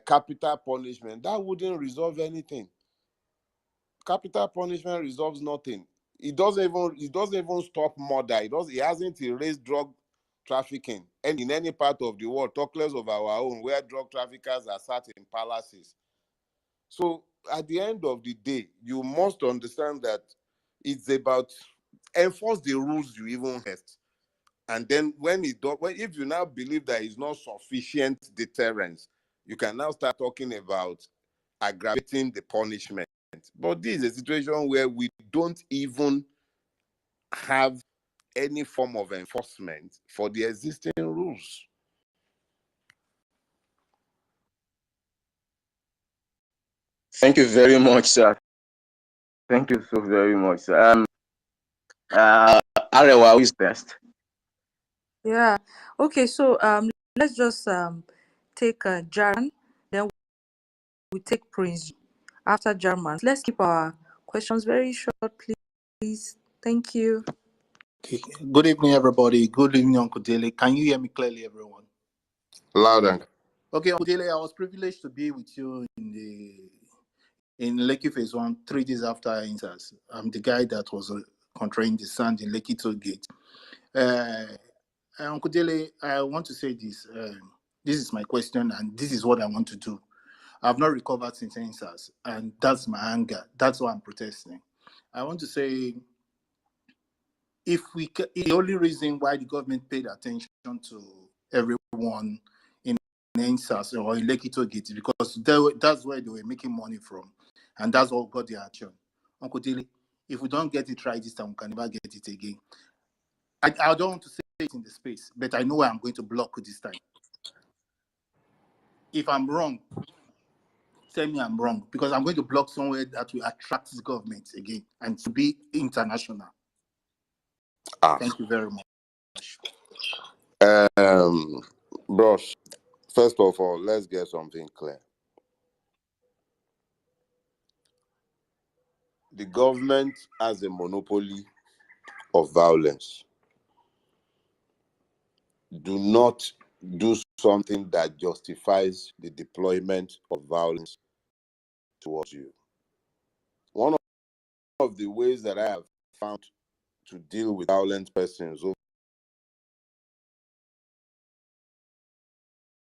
capital punishment. That wouldn't resolve anything. Capital punishment resolves nothing. It doesn't even stop murder. It hasn't erased drug trafficking. And in any part of the world, talk less of our own, where drug traffickers are sat in palaces. So at the end of the day, you must understand that it's about enforce the rules you even have. And then if you now believe that it's not sufficient deterrence, you can now start talking about aggravating the punishment. But this is a situation where we don't even have any form of enforcement for the existing rules. Thank you very much, sir. Thank you so very much, sir. Arewa, who is best? Yeah. Okay, so let's just take Jaran, then we take Prince after German. Let's keep our questions very short, please. Thank you. Okay. Good evening, everybody. Good evening, Uncle Dele. Can you hear me clearly, everyone? Loud and Okay, Uncle Dele, I was privileged to be with you in Lekki Phase 1 3 days after INSAS. I'm the guy that was controlling the sand in Lekki Toll Gate. Uncle Dele, I want to say this. This is my question, and this is what I want to do. I've not recovered since INSAS, and that's my anger. That's why I'm protesting. I want to say, the only reason why the government paid attention to everyone everyone in NSAS or in Lekito Gate because that's where they were making money from. And that's what got their attention. Uncle Dele, if we don't get it right this time, we can never get it again. I don't want to say it in the space, but I know where I'm going to block this time. If I'm wrong, tell me I'm wrong, because I'm going to block somewhere that will attract the government again and to be international. Thank you very much. Bros, first of all, let's get something clear. The government has a monopoly of violence. Do not do something that justifies the deployment of violence towards you. One of the ways that I have found to deal with violent persons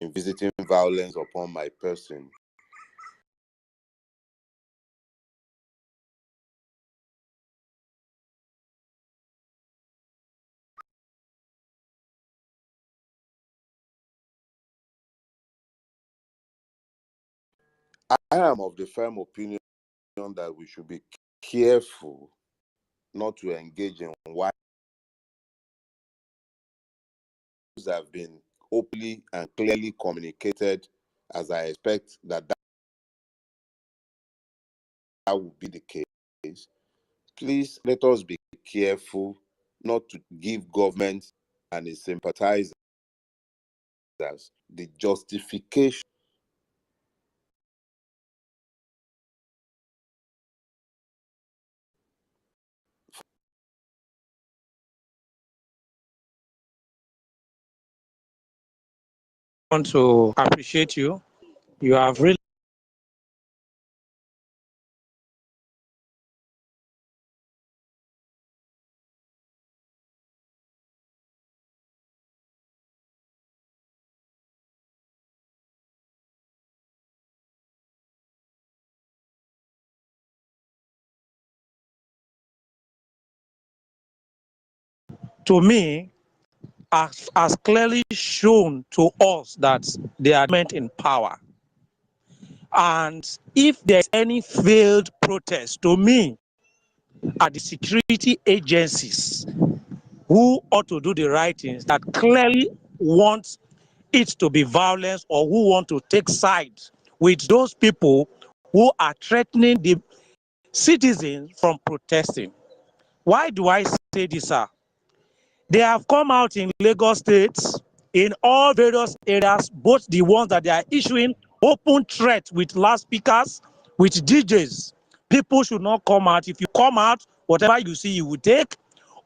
in visiting violence upon my person I am of the firm opinion that we should be careful not to engage in what have been openly and clearly communicated, as I expect that would be the case. Please let us be careful not to give government and its sympathizers the justification Want to appreciate you. You have really to me has clearly shown to us that they are meant in power. And if there's any failed protest, to me, are the security agencies who ought to do the right things, that clearly want it to be violence or who want to take sides with those people who are threatening the citizens from protesting. Why do I say this, sir? They have come out in Lagos State, in all various areas, both the ones that they are issuing open threats with loudspeakers, with DJs. People should not come out. If you come out, whatever you see, you will take.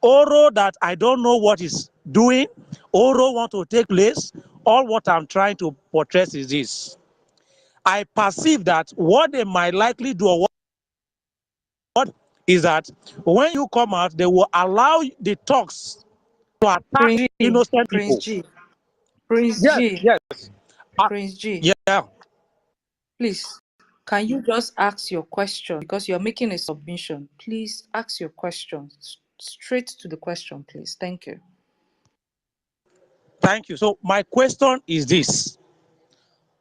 Oro that I don't know what is doing, Oro want to take place. All what I'm trying to portray is this. I perceive that what they might likely do, or what is that when you come out, they will allow the talks to attack Prince G, innocent Prince people. G, Prince Yes, G, yes. Prince G. Yeah. Please, can you just ask your question because you're making a submission? Please ask your question straight to the question, please. Thank you. Thank you. So my question is this.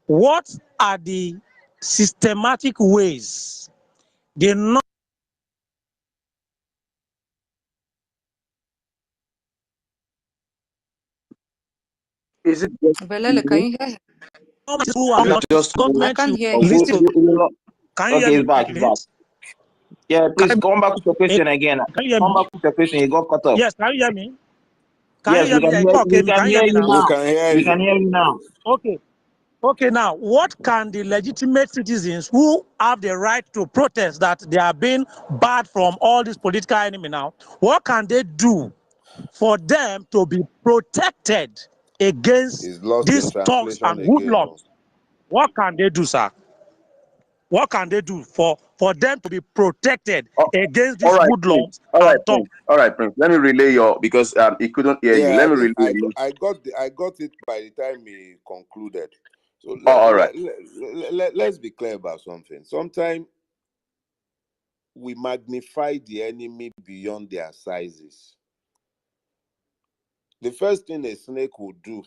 What are the systematic ways the non Is it just Belele, can me? you hear him? who are Is it not just me? I government can't should hear Or him. listen? Can you hear Okay, me? it's back. It's back. Yeah, please Can, come back with your eh, question again. can you hear Come me? back with your question. You got cut off. Yes, can you hear me? Can you Yes, hear we me? can Yeah, hear. okay, We me. Can can you hear hear me you now? we now. can hear We can you. hear you now. Okay. Okay, now, what can the legitimate citizens who have the right to protest that they are being barred from all this political enemy now, what can they do for them to be protected against It's lost in these thugs translation and again. Oh. hoodlums? What can they do, sir? What can they do for them to be protected Oh, against all these right, Prince. hoodlums All right, and thugs? Prince. All right, Prince. Let me relay your because he couldn't hear you. Yeah, Let me relay your. I got it by the time he concluded. So Oh, all right. let's be clear about something. Sometimes we magnify the enemy beyond their sizes. The first thing a snake will do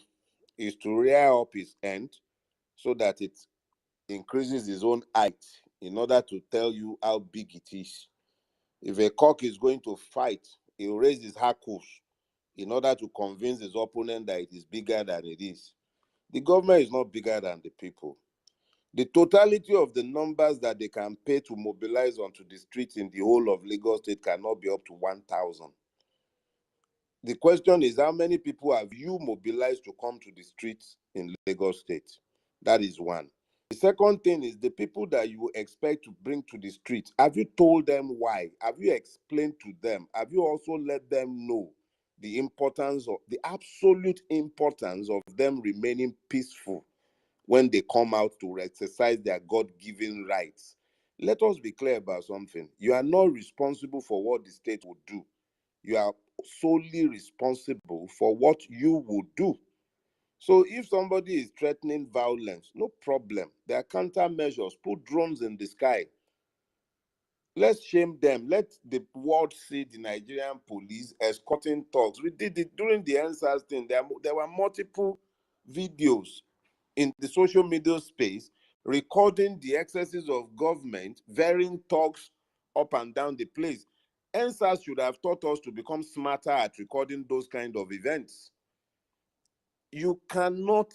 is to rear up his end so that it increases his own height in order to tell you how big it is. If a cock is going to fight, he'll raise his hackles in order to convince his opponent that it is bigger than it is. The government is not bigger than the people. The totality of the numbers that they can pay to mobilize onto the streets in the whole of Lagos State cannot be up to 1,000. The question is, how many people have you mobilized to come to the streets in Lagos State? That is one. The second thing is the people that you expect to bring to the streets. Have you told them why? Have you explained to them? Have you also let them know the importance of the absolute importance of them remaining peaceful when they come out to exercise their God-given rights? Let us be clear about something. You are not responsible for what the state will do. You are solely responsible for what you would do. So if somebody is threatening violence, no problem. There are countermeasures. Put drones in the sky. Let's shame them. Let the world see the Nigerian police escorting thugs. We did it during the NSAS thing. There were multiple videos in the social media space recording the excesses of government varying thugs up and down the place. NSAS should have taught us to become smarter at recording those kind of events. You cannot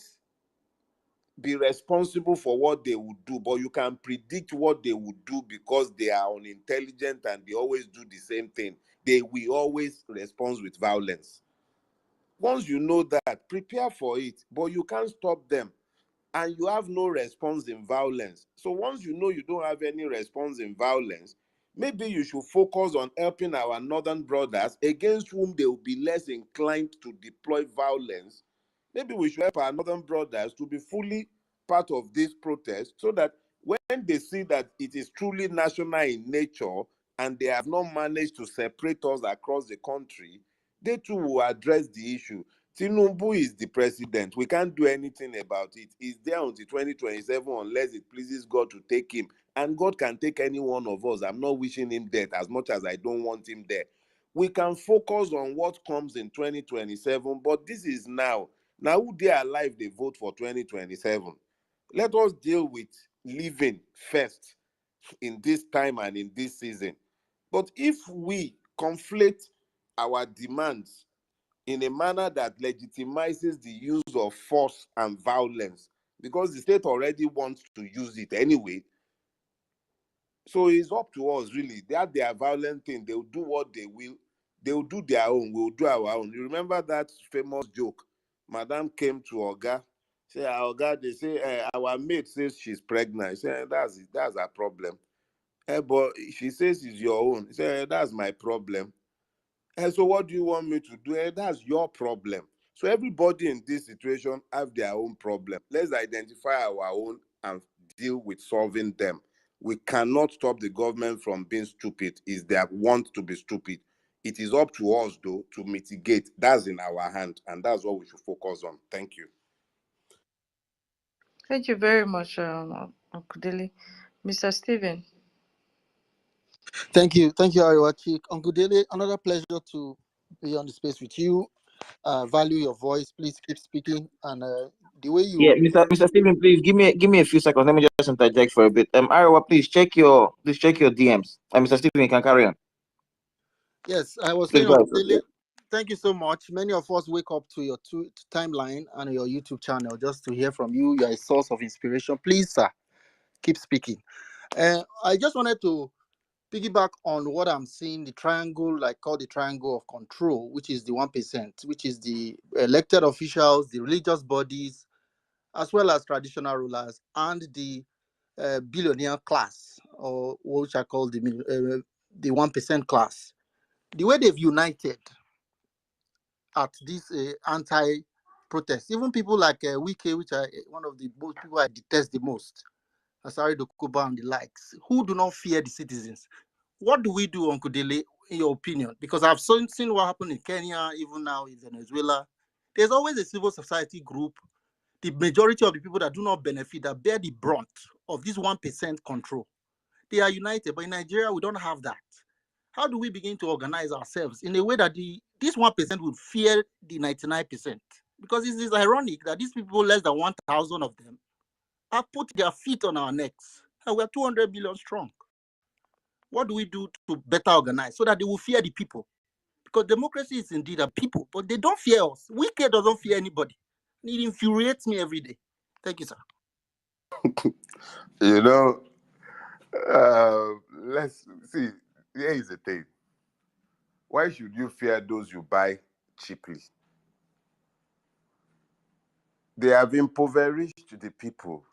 be responsible for what they would do, but you can predict what they would do because they are unintelligent and they always do the same thing. They will always respond with violence. Once you know that, prepare for it, but you can't stop them. And you have no response in violence. So once you know you don't have any response in violence, maybe you should focus on helping our northern brothers against whom they will be less inclined to deploy violence. Maybe we should help our northern brothers to be fully part of this protest so that when they see that it is truly national in nature and they have not managed to separate us across the country, they too will address the issue. Tinubu is the president. We can't do anything about it. He's there until 2027 unless it pleases God to take him. And God can take any one of us. I'm not wishing him death as much as I don't want him there. We can focus on what comes in 2027, but this is now. Now who they are alive, they vote for 2027. Let us deal with living first in this time and in this season. But if we conflate our demands in a manner that legitimizes the use of force and violence, because the state already wants to use it anyway. So it's up to us, really. They have their violent thing. They'll do what they will. They'll do their own. We'll do our own. You remember that famous joke? Madam came to Oga. Say, Oga, they say, our maid says she's pregnant. He said, that's it. That's her problem. But she says it's your own. He said, that's my problem. And so what do you want me to do? That's your problem. So everybody in this situation have their own problem. Let's identify our own and deal with solving them. We cannot stop the government from being stupid. It's their want to be stupid. It is up to us, though, to mitigate. That's in our hand, and that's what we should focus on. Thank you. Thank you very much, Uncle Dele. Mr. Stephen. Thank you, Ariwachi. Uncle Dele, another pleasure to be on the space with you. Value your voice. Please keep speaking. And the way Yeah, you, Mr. Stephen, please give me a few seconds. Let me just interject for a bit. Iowa, please check your DMs. Mr. Stephen, you can carry on. yes, I was Please saying, go Uncle ahead. Dele, thank you so much. Many of us wake up to your timeline and your YouTube channel just to hear from you. You're a source of inspiration. Please, sir, keep speaking. I just wanted to piggyback on what I'm seeing, the triangle, like called the triangle of control, which is the 1%, which is the elected officials, the religious bodies, as well as traditional rulers, and the billionaire class, or which I call the 1% class. The way they've united at this anti-protest, even people like Wike, which are one of the most people I detest the most, Asari Dokuba and the likes, who do not fear the citizens. What do we do, Uncle Dele, in your opinion? Because I've seen what happened in Kenya, even now in Venezuela. There's always a civil society group, the majority of the people that do not benefit, that bear the brunt of this 1% control. They are united, but in Nigeria, we don't have that. How do we begin to organize ourselves in a way that this 1% would fear the 99%? Because it is ironic that these people, less than 1,000 of them, have put their feet on our necks, and we are 200 million strong. What do we do to better organize so that they will fear the people? Because democracy is indeed a people, but they don't fear us. Wicked doesn't fear anybody. It infuriates me every day. Thank you, sir. You know, let's see. Here is the thing. Why should you fear those you buy cheaply? They have impoverished the people.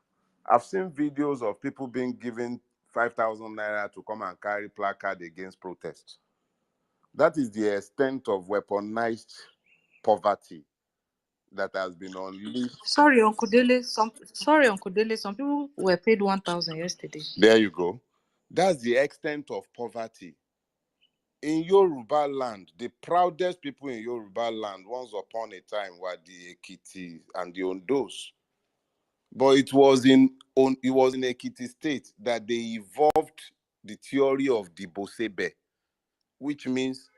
I've seen videos of people being given 5,000 naira to come and carry placard against protests. That is the extent of weaponized poverty that has been unleashed. Sorry, Uncle Dele. Some people were paid 1,000 yesterday. There you go. That's the extent of poverty. In Yoruba land, the proudest people in Yoruba land once upon a time were the Ekiti and the Ondos. But it was in Ekiti State that they evolved the theory of the Bosebe, which means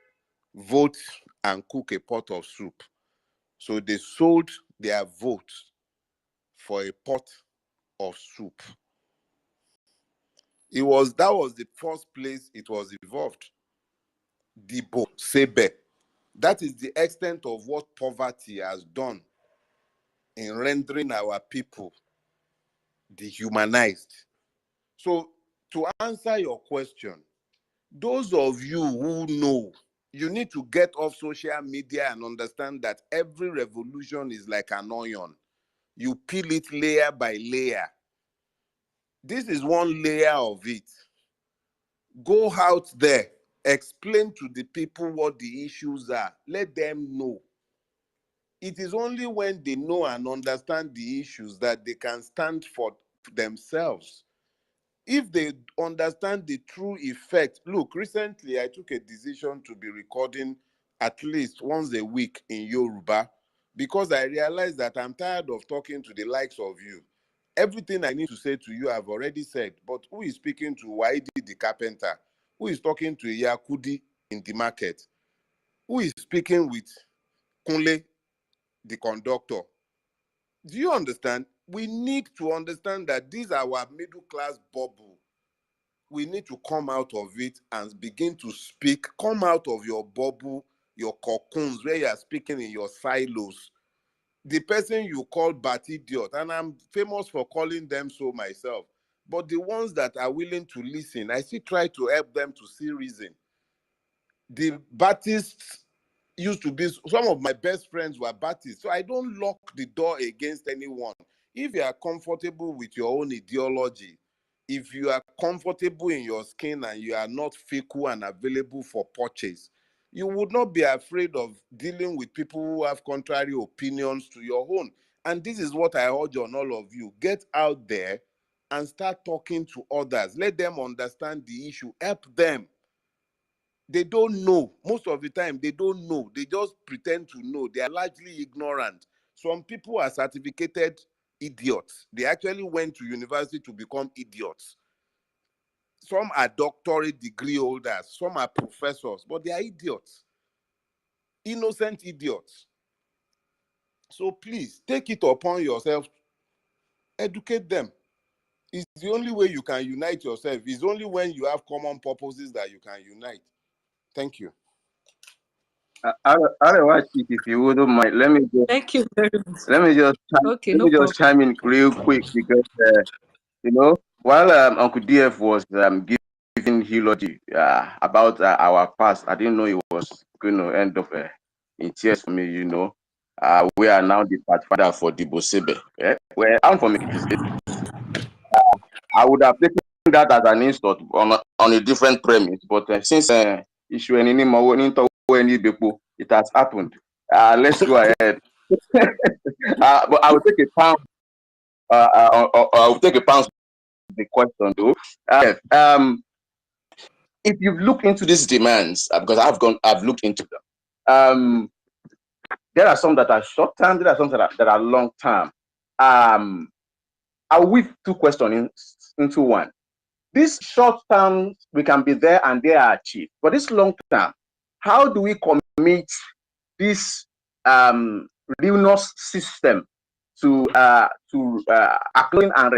vote and cook a pot of soup. So they sold their vote for a pot of soup. That was the first place it was evolved. The Bosebe. That is the extent of what poverty has done in rendering our people dehumanized. So, to answer your question, those of you who know, you need to get off social media and understand that every revolution is like an onion. You peel it layer by layer. This is one layer of it. Go out there, explain to the people what the issues are. Let them know. It is only when they know and understand the issues that they can stand for themselves. If they understand the true effect, look, recently I took a decision to be recording at least once a week in Yoruba because I realized that I'm tired of talking to the likes of you. Everything I need to say to you, I've already said, but who is speaking to Waidi the carpenter? Who is talking to Yakudi in the market? Who is speaking with Kunle, the conductor? Do you understand? We need to understand that these are our middle class bubble. We need to come out of it and begin to speak. Come out of your bubble, your cocoons, where you are speaking in your silos. The person you call bat idiot, and I'm famous for calling them so myself, but the ones that are willing to listen, I still try to help them to see reason. The Baptists used to be, some of my best friends were Baptists, so I don't lock the door against anyone. If you are comfortable with your own ideology, if you are comfortable in your skin and you are not fickle and available for purchase, you would not be afraid of dealing with people who have contrary opinions to your own. And this is what I urge on all of you. Get out there and start talking to others. Let them understand the issue. Help them. They don't know. Most of the time, they don't know. They just pretend to know. They are largely ignorant. Some people are certificated idiots. They actually went to university to become idiots. Some are doctorate degree holders. Some are professors, but they are idiots. Innocent idiots. So please, take it upon yourself. Educate them. It's the only way you can unite yourself. It's only when you have common purposes that you can unite. Thank you. Otherwise, if you wouldn't mind, Thank you very much. Okay, let no me just problem. chime in real quick because while Uncle DF was giving eulogy about our past, I didn't know it was going to end up in tears for me. We are now the pathfinder for the Bosebe. Well, I'm from Ekiti State. I would have taken that as an insult on a different premise, but since issue it has happened. Let's go ahead. But I will take a pound. I will take a pound to the question though. If you've looked into these demands, because I've looked into them. There are some that are short term. There are some that are long term. I'll weave two questions into one. This short term, we can be there and they are achieved. But this long term, how do we commit this ruinous system to acknowledging and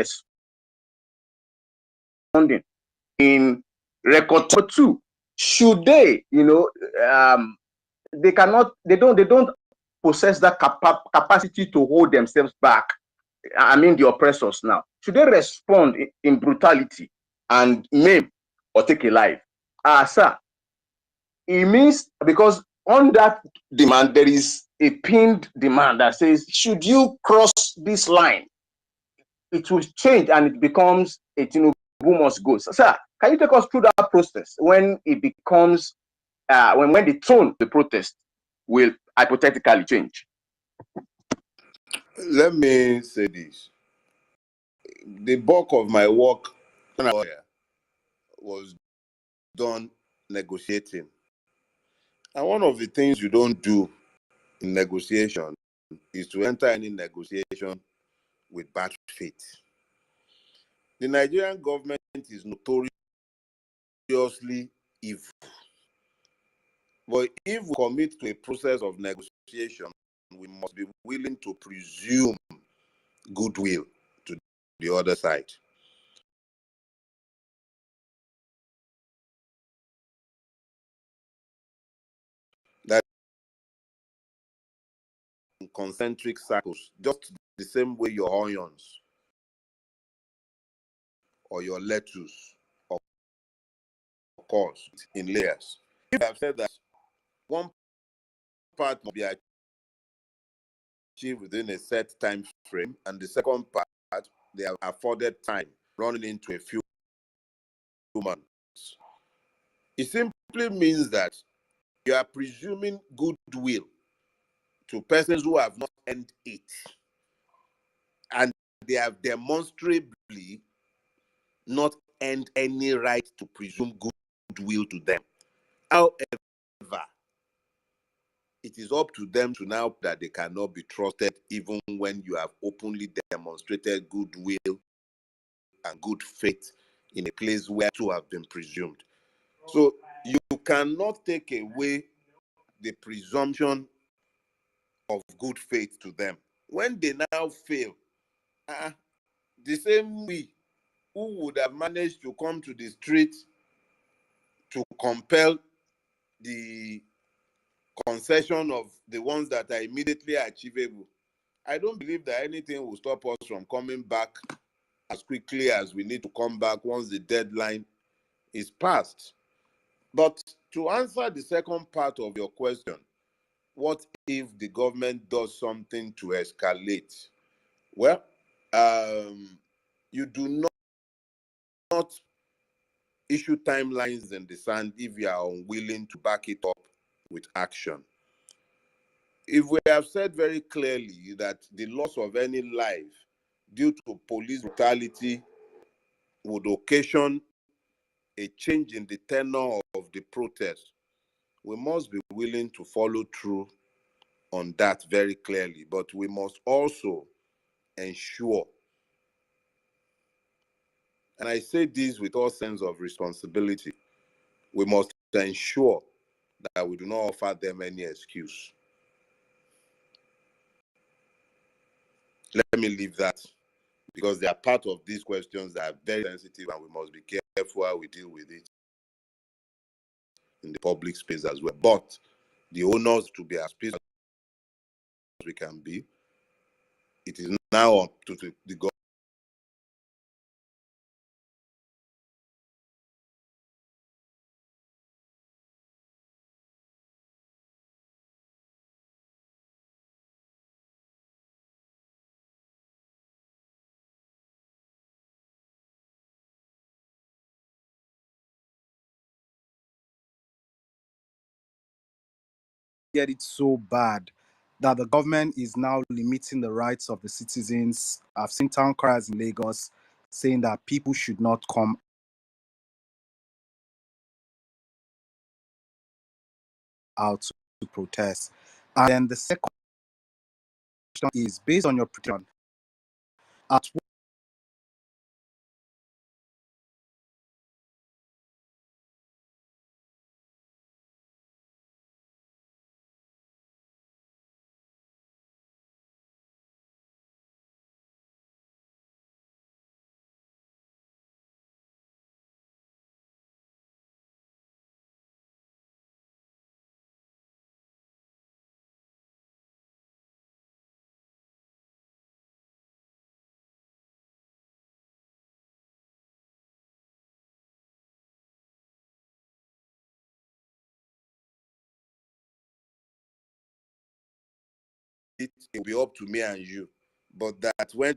responding in record two. Should they, they don't possess that capacity to hold themselves back. I mean, the oppressors now. Should they respond in brutality and maim or take a life? Sir, it means because on that demand, there is a pinned demand that says, should you cross this line, it will change and it becomes a Tinubu must go. So, sir, can you take us through that process when it becomes, when the tone of the protest will hypothetically change? Let me say this. The bulk of my work when I was here was done negotiating. And one of the things you don't do in negotiation is to enter any negotiation with bad faith. The Nigerian government is notoriously evil. But if we commit to a process of negotiation, we must be willing to presume goodwill to the other side. That in concentric circles, just the same way your onions or your lettuce occurs in layers. If I have said that one part must be achieved within a set time frame, and the second part, they have afforded time running into a few months. It simply means that you are presuming goodwill to persons who have not earned it, and they have demonstrably not earned any right to presume goodwill to them. However, it is up to them to now that they cannot be trusted even when you have openly demonstrated goodwill and good faith in a place where two have been presumed. So you cannot take away the presumption of good faith to them. When they now fail, the same we who would have managed to come to the street to compel the concession of the ones that are immediately achievable, I don't believe that anything will stop us from coming back as quickly as we need to come back once the deadline is passed. But to answer the second part of your question, what if the government does something to escalate? Well, you do not issue timelines in the sand if you are unwilling to back it up with action. If we have said very clearly that the loss of any life due to police brutality would occasion a change in the tenor of the protest, we must be willing to follow through on that very clearly. But we must also ensure, and I say this with all sense of responsibility, we must ensure that we do not offer them any excuse. Let me leave that, because they are part of these questions that are very sensitive and we must be careful how we deal with it in the public space as well. But the onus to be as peaceful as we can be, it is now up to the government. Get it so bad that the government is now limiting the rights of the citizens. I've seen town criers in Lagos saying that people should not come out to protest. And then the second question is, based on your prediction, at it will be up to me and you. But that when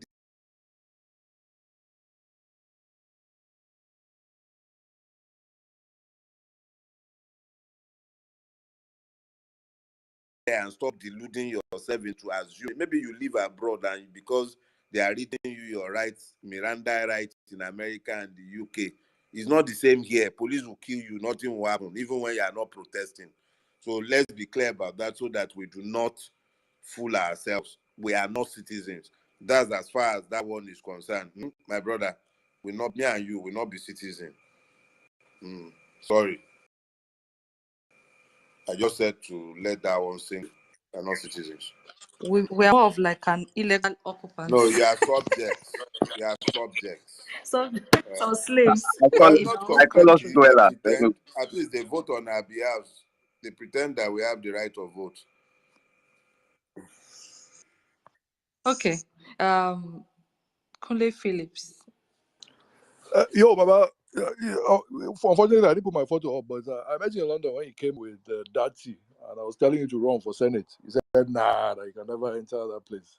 and stop deluding yourself into assuming. Maybe you live abroad and because they are reading you your rights, Miranda rights in America and the UK, it's not the same here. Police will kill you, nothing will happen, even when you are not protesting. So let's be clear about that so that we do not fool ourselves. We are not citizens. That's as far as that one is concerned. My brother, me and you will not be citizens. Sorry. I just said to let that one sink. We are not citizens. We are more of like an illegal occupant. No, you are subjects. You are subjects. Subjects or slaves We are in not our some own call us country country. they dweller. pretend, at least they vote on our behalf. They pretend that we have the right of vote. Okay. Kunle Phillips. Yo, Baba. Unfortunately, I didn't put my photo up, but I met you in London when you came with Dati, and I was telling you to run for Senate. He said, "Nah, you can never enter that place."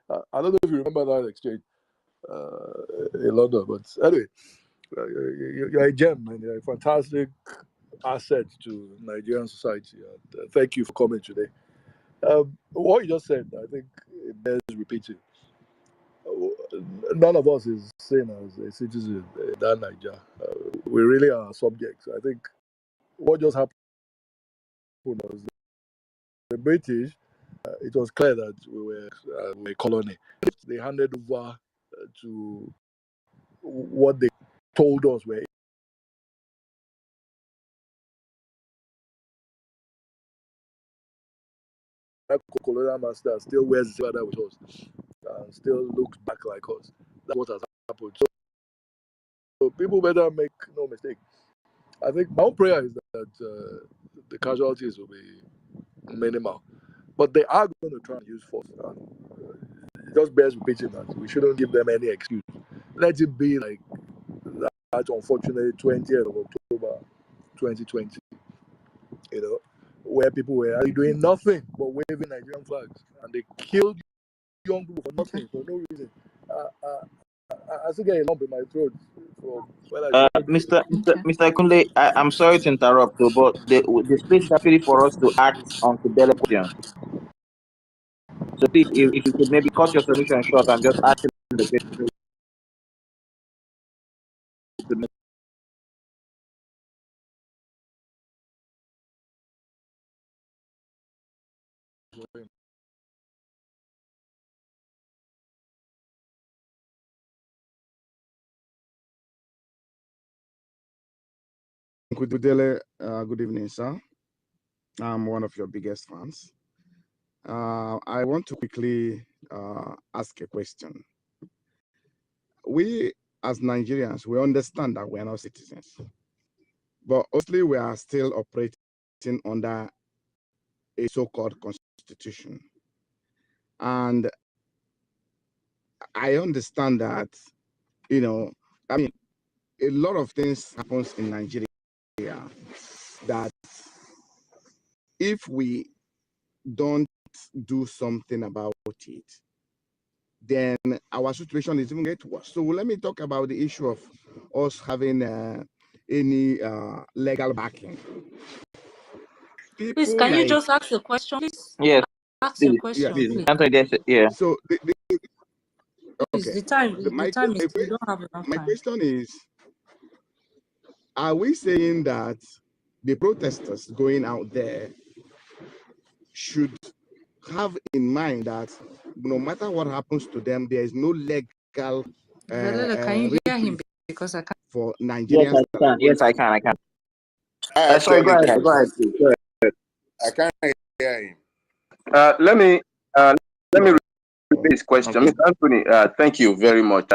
I don't know if you remember that exchange in London, but anyway, you're a gem, man. You're a fantastic asset to Nigerian society. And, thank you for coming today. What you just said, I think it bears repeating. None of us is seen as a citizen in that Niger. We really are subjects. I think what just happened was the British. It was clear that we were a colony. They handed over to what they told us were colonial master still wears the that with us and still looks back like us. That's what has happened. So people better make no mistake. I think my own prayer is that the casualties will be minimal, but they are going to try and use force. It just bears repeating that we shouldn't give them any excuse. Let it be like that unfortunate 20th of October 2020, where people were actually doing nothing but waving Nigerian flags and they killed young people for nothing, for no reason. I still get a lump in my throat from when I saw Mr. Kunle, I'm sorry to interrupt, though, but the space is actually for us to act on Dele questions. So please, if you could maybe cut your submission short and just ask him the question. Dele, good evening, sir. I'm one of your biggest fans. I want to quickly ask a question. We, as Nigerians, we understand that we are not citizens, but obviously we are still operating under a so-called constitution. And I understand that, I mean, a lot of things happens in Nigeria that if we don't do something about it, then our situation is even get worse. So let me talk about the issue of us having any legal backing. Please, People can you like just ask the question? Please Yes, ask your please, yeah. question, please. please. Answer this. Yeah. So Please, okay, the time is we don't have enough my time. question is: are we saying that the protesters going out there should have in mind that no matter what happens to them, there is no legal Velele, can you hear him? reprieve Because I can't. for Yes, Nigerians I that are can. going Yes, I out can. I there? can. I Sorry, go actually ahead. can. Go ahead, please. Go ahead. I can't hear him. Let me repeat this question. Okay. Mr. Anthony, thank you very much.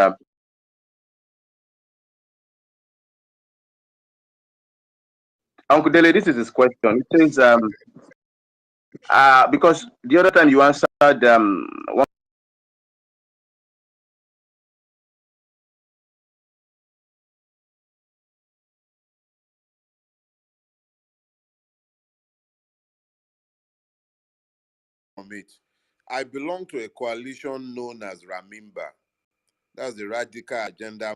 Uncle Dele, this is his question. It says, because the other time you answered one From it. I belong to a coalition known as Ramimba. That's the Radical Agenda.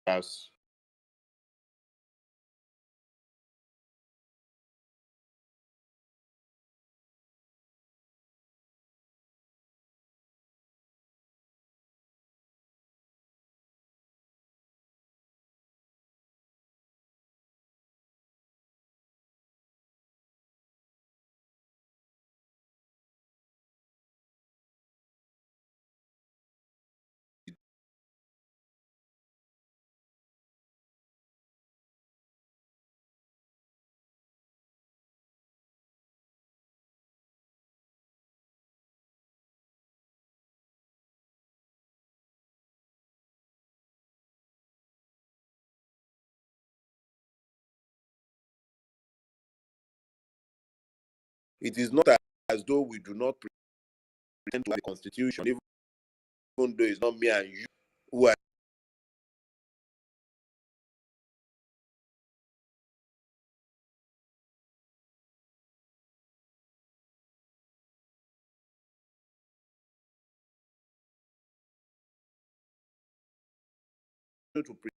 Yes. It is not as though we do not pretend to the Constitution, even though it's not me and you who are to pretend.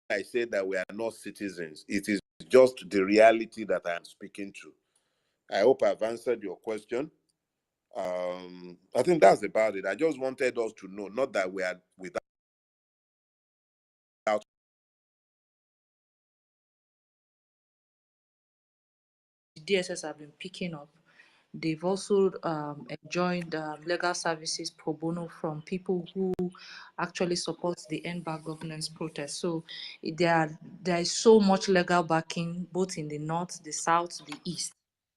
I say that we are not citizens. It is just the reality that I am speaking to. I hope I've answered your question. I think that's about it. I just wanted us to know, not that we are without. The DSS have been picking up. They've also enjoined legal services pro bono from people who actually support the end bar governance protest. So there is so much legal backing both in the north, the south, the east.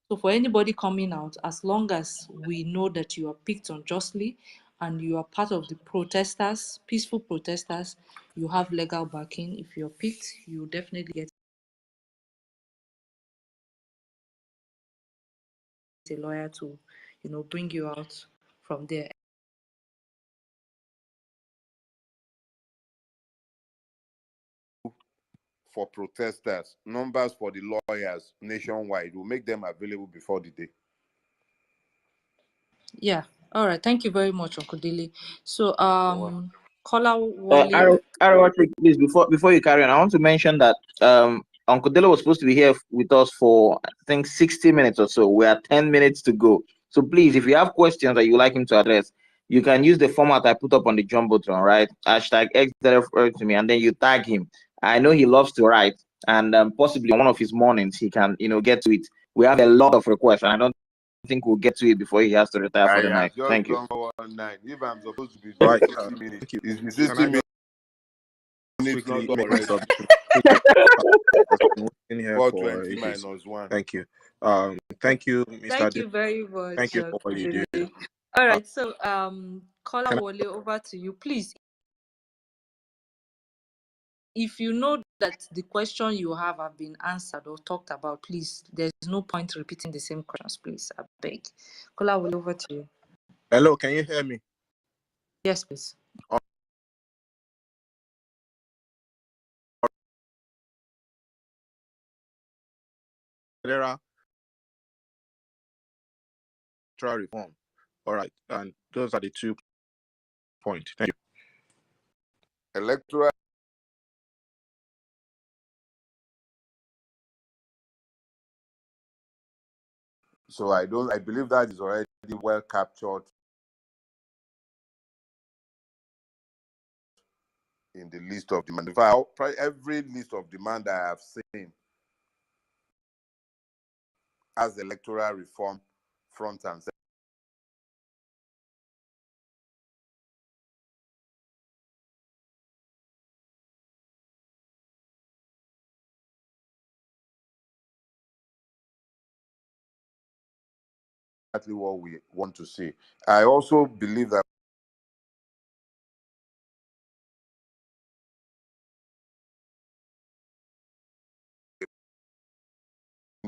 So for anybody coming out, as long as we know that you are picked unjustly and you are part of the protesters, peaceful protesters, you have legal backing. If you're picked, you definitely get a lawyer to, bring you out from there. For protesters, numbers for the lawyers nationwide. We'll make them available before the day. Yeah. All right. Thank you very much, Uncle Dele. So, Kola Wale. Arawati, please, before you carry on, I want to mention that Uncle Delo was supposed to be here with us for I think 60 minutes or so. We are 10 minutes to go. So please, if you have questions that you like him to address, you can use the format I put up on the Jumbotron, right? Hashtag X Dele Farotimi, and then you tag him. I know he loves to write, and possibly on one of his mornings he can, get to it. We have a lot of requests, and I don't think we'll get to it before he has to retire for I the have night. just Thank you. gone for 1 night. If I'm supposed to be All doing right. 60 minutes, Thank you. it's been Can 60 I just minutes, not quickly make my already. submission? Quickly, I've been waiting here for 420 ages. minus 1. Thank you. Thank you, Mr. Thank Ade. you very Thank much, you for what you do. Uncle Dele. All Uh, right. So, Kola can I, Wale, over to you, please. If you know that the question you have been answered or talked about, please, there's no point repeating the same questions, please. I beg. Kola Wale, over to you. hello, can you hear me? Yes, please. Federal reform. All right, and those are the 2 points. Thank you. Electoral. So I believe that is already well captured in the list of demand. In fact, every list of demand I have seen has electoral reform front and center. Exactly what we want to see. I also believe that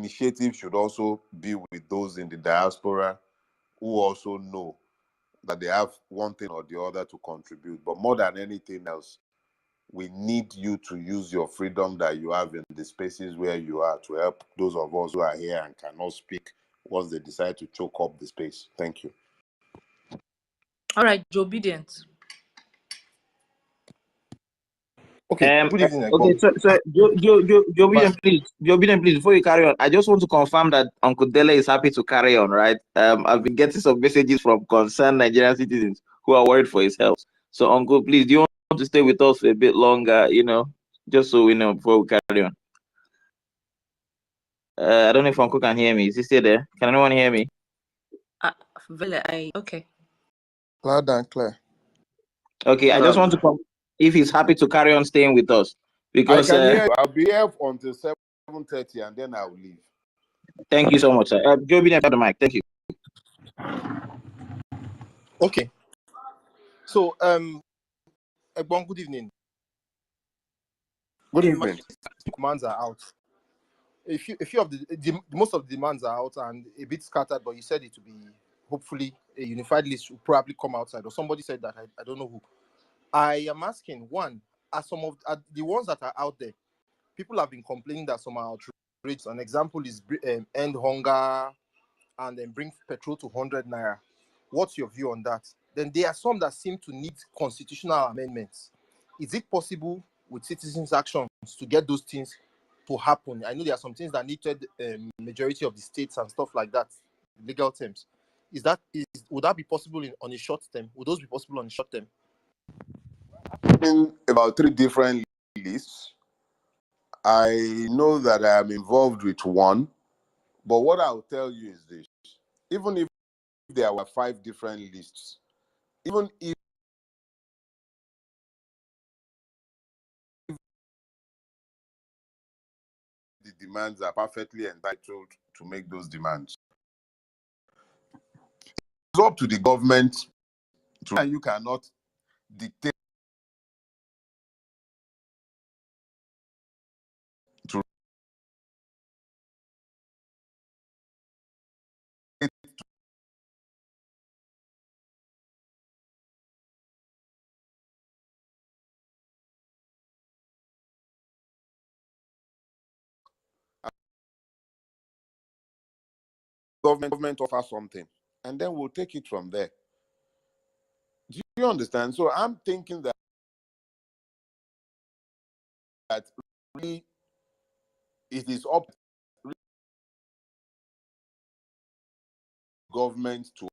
initiative should also be with those in the diaspora who also know that they have one thing or the other to contribute. But more than anything else, we need you to use your freedom that you have in the spaces where you are to help those of us who are here and cannot speak once they decide to choke up the space. Thank you. All right, Joe Obedient. Okay, good evening, Okay, everyone. so Joe But Biden, please, before you carry on, I just want to confirm that Uncle Dele is happy to carry on, right? I've been getting some messages from concerned Nigerian citizens who are worried for his health. So, Uncle, please, do you want to stay with us for a bit longer, just so we know before we carry on? I don't know if Uncle can hear me. Is he still there? Can anyone hear me? Okay. Loud and clear. Okay, I just want to confirm if he's happy to carry on staying with us. I Because can hear you. I'll be here until 7:30 and then I'll leave. thank you so much, sir. Joe Biden, have the mic. Thank you. Okay. So, Egbon, good evening. Good evening. Commands are out. A few of most of the demands are out and a bit scattered, but you said it to be hopefully a unified list will probably come outside, or somebody said that. I don't know who. I am asking, one, are some of the ones that are out there, people have been complaining that some are outrageous. An example is end hunger and then bring petrol to 100 naira. What's your view on that? Then there are some that seem to need constitutional amendments. Is it possible with citizens' actions to get those things to happen? I know there are some things that needed majority of the states and stuff like that, legal terms. Would that be possible on a short term? Would those be possible on a short term? In about 3 different lists. I know that I am involved with one, but what I'll tell you is this. Even if there were 5 different lists, even if the demands are perfectly entitled to make those demands, it's up to the government to, and you cannot dictate to government offer something, and then we'll take it from there. Do you understand? So I'm thinking that really it is up to government to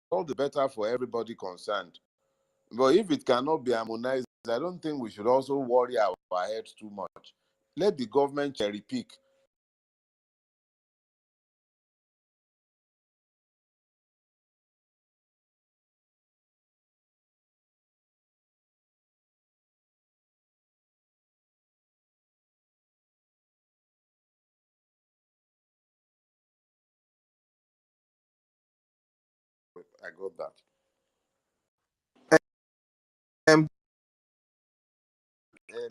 all the better for everybody concerned. But if it cannot be harmonized, I don't think we should also worry our heads too much. Let the government cherry pick. I got that.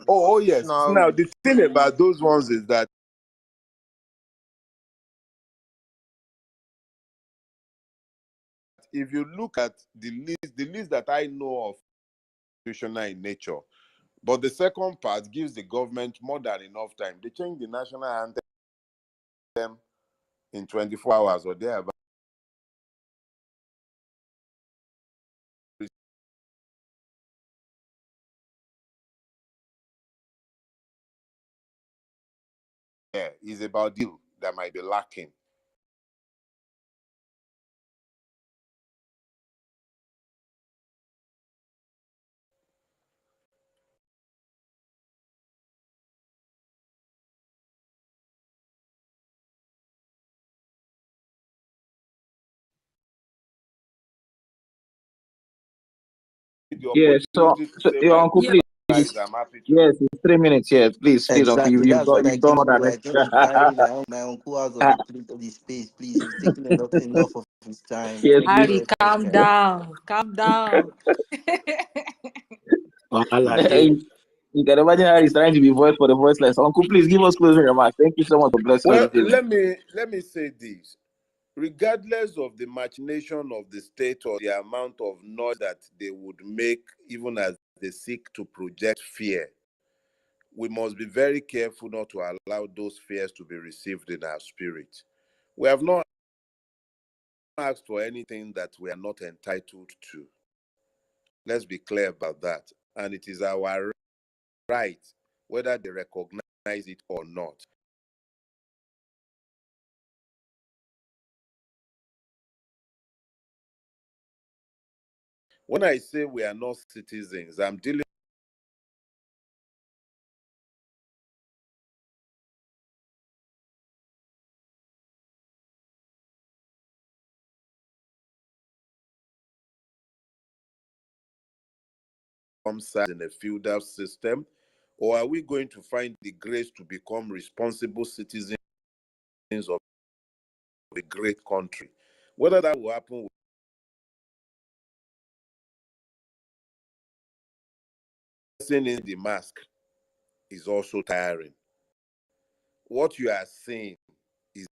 Oh, yes. Now, the thing about those ones is that if you look at the list that I know of, constitutional in nature, but the second part gives the government more than enough time. They change the national anthem in 24 hours or thereabouts. Yeah, it's about deal that might be lacking. The Yeah, so opportunity to say your my uncle, please, Please. I'm happy to. Yes, it's 3 minutes here. Please, Uncle. Exactly. You've That's got what I you've done came all to that do. I came to carry extra. my uncle out of the space. Please, you've taken enough of his time. Yes, Thank you Harry, very please. much, calm guys. down. Calm down. Wahala dey. You can imagine how he's trying to be voice for the voiceless. Uncle, please give us closing remarks. Thank you so much for blessing us Well, this evening. let me say this. Regardless of the machination of the state or the amount of noise that they would make, even as they seek to project fear, we must be very careful not to allow those fears to be received in our spirit. We have not asked for anything that we are not entitled to. Let's be clear about that. And it is our right, whether they recognize it or not. When I say we are not citizens, I'm dealing in a feudal system, or are we going to find the grace to become responsible citizens of a great country? Whether that will happen in the mask is also tiring. What you are seeing is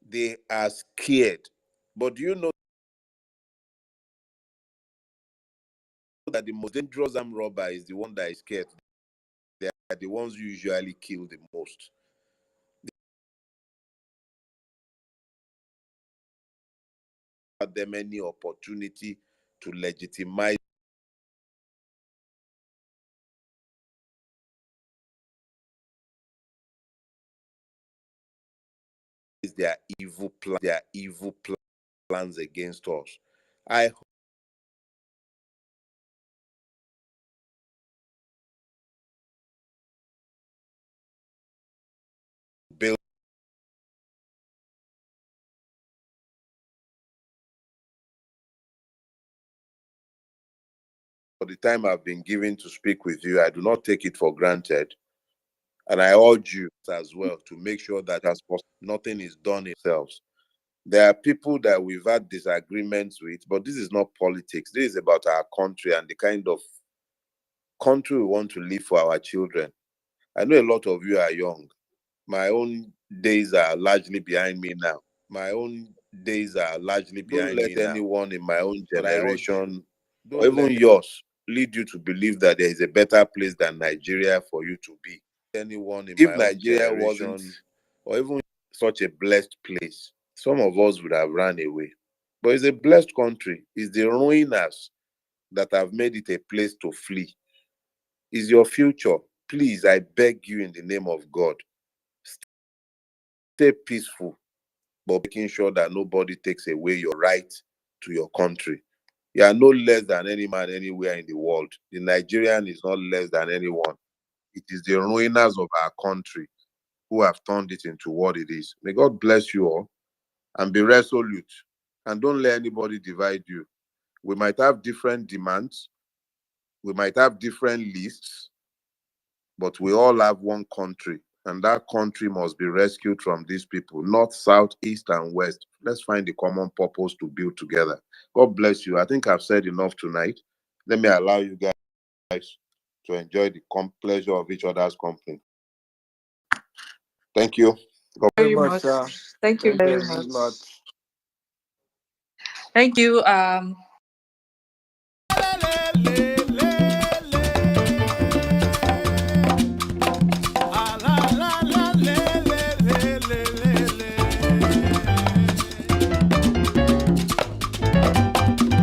they are scared. But do you know that the most dangerous armed robber is the one that is scared? They are the ones who usually kill the most. Them any opportunity to legitimize their evil plans against us. I build for the time I've been given to speak with you. I do not take it for granted. And I urge you as well to make sure that as possible, nothing is done itself. There are people that we've had disagreements with, but this is not politics. This is about our country and the kind of country we want to live for our children. I know a lot of you are young. My own days are largely behind me now. Don't let anyone in my own generation or even yours lead you to believe that there is a better place than Nigeria for you to be. If Nigeria wasn't, or even such a blessed place, some of us would have run away. But it's a blessed country. It's the ruiners that have made it a place to flee. It's your future. Please, I beg you in the name of God, stay peaceful, but making sure that nobody takes away your right to your country. You are no less than any man anywhere in the world. The Nigerian is not less than anyone. It is the ruiners of our country who have turned it into what it is. May God bless you all and be resolute. And don't let anybody divide you. We might have different demands, we might have different lists, but we all have one country. And that country must be rescued from these people, north, south, east, and west. Let's find the common purpose to build together. God bless you. I think I've said enough tonight. Let me allow you guys to enjoy the pleasure of each other's company. Thank you. God Very Much, much. sir. Thank you Thank you very very much. much. Thank you.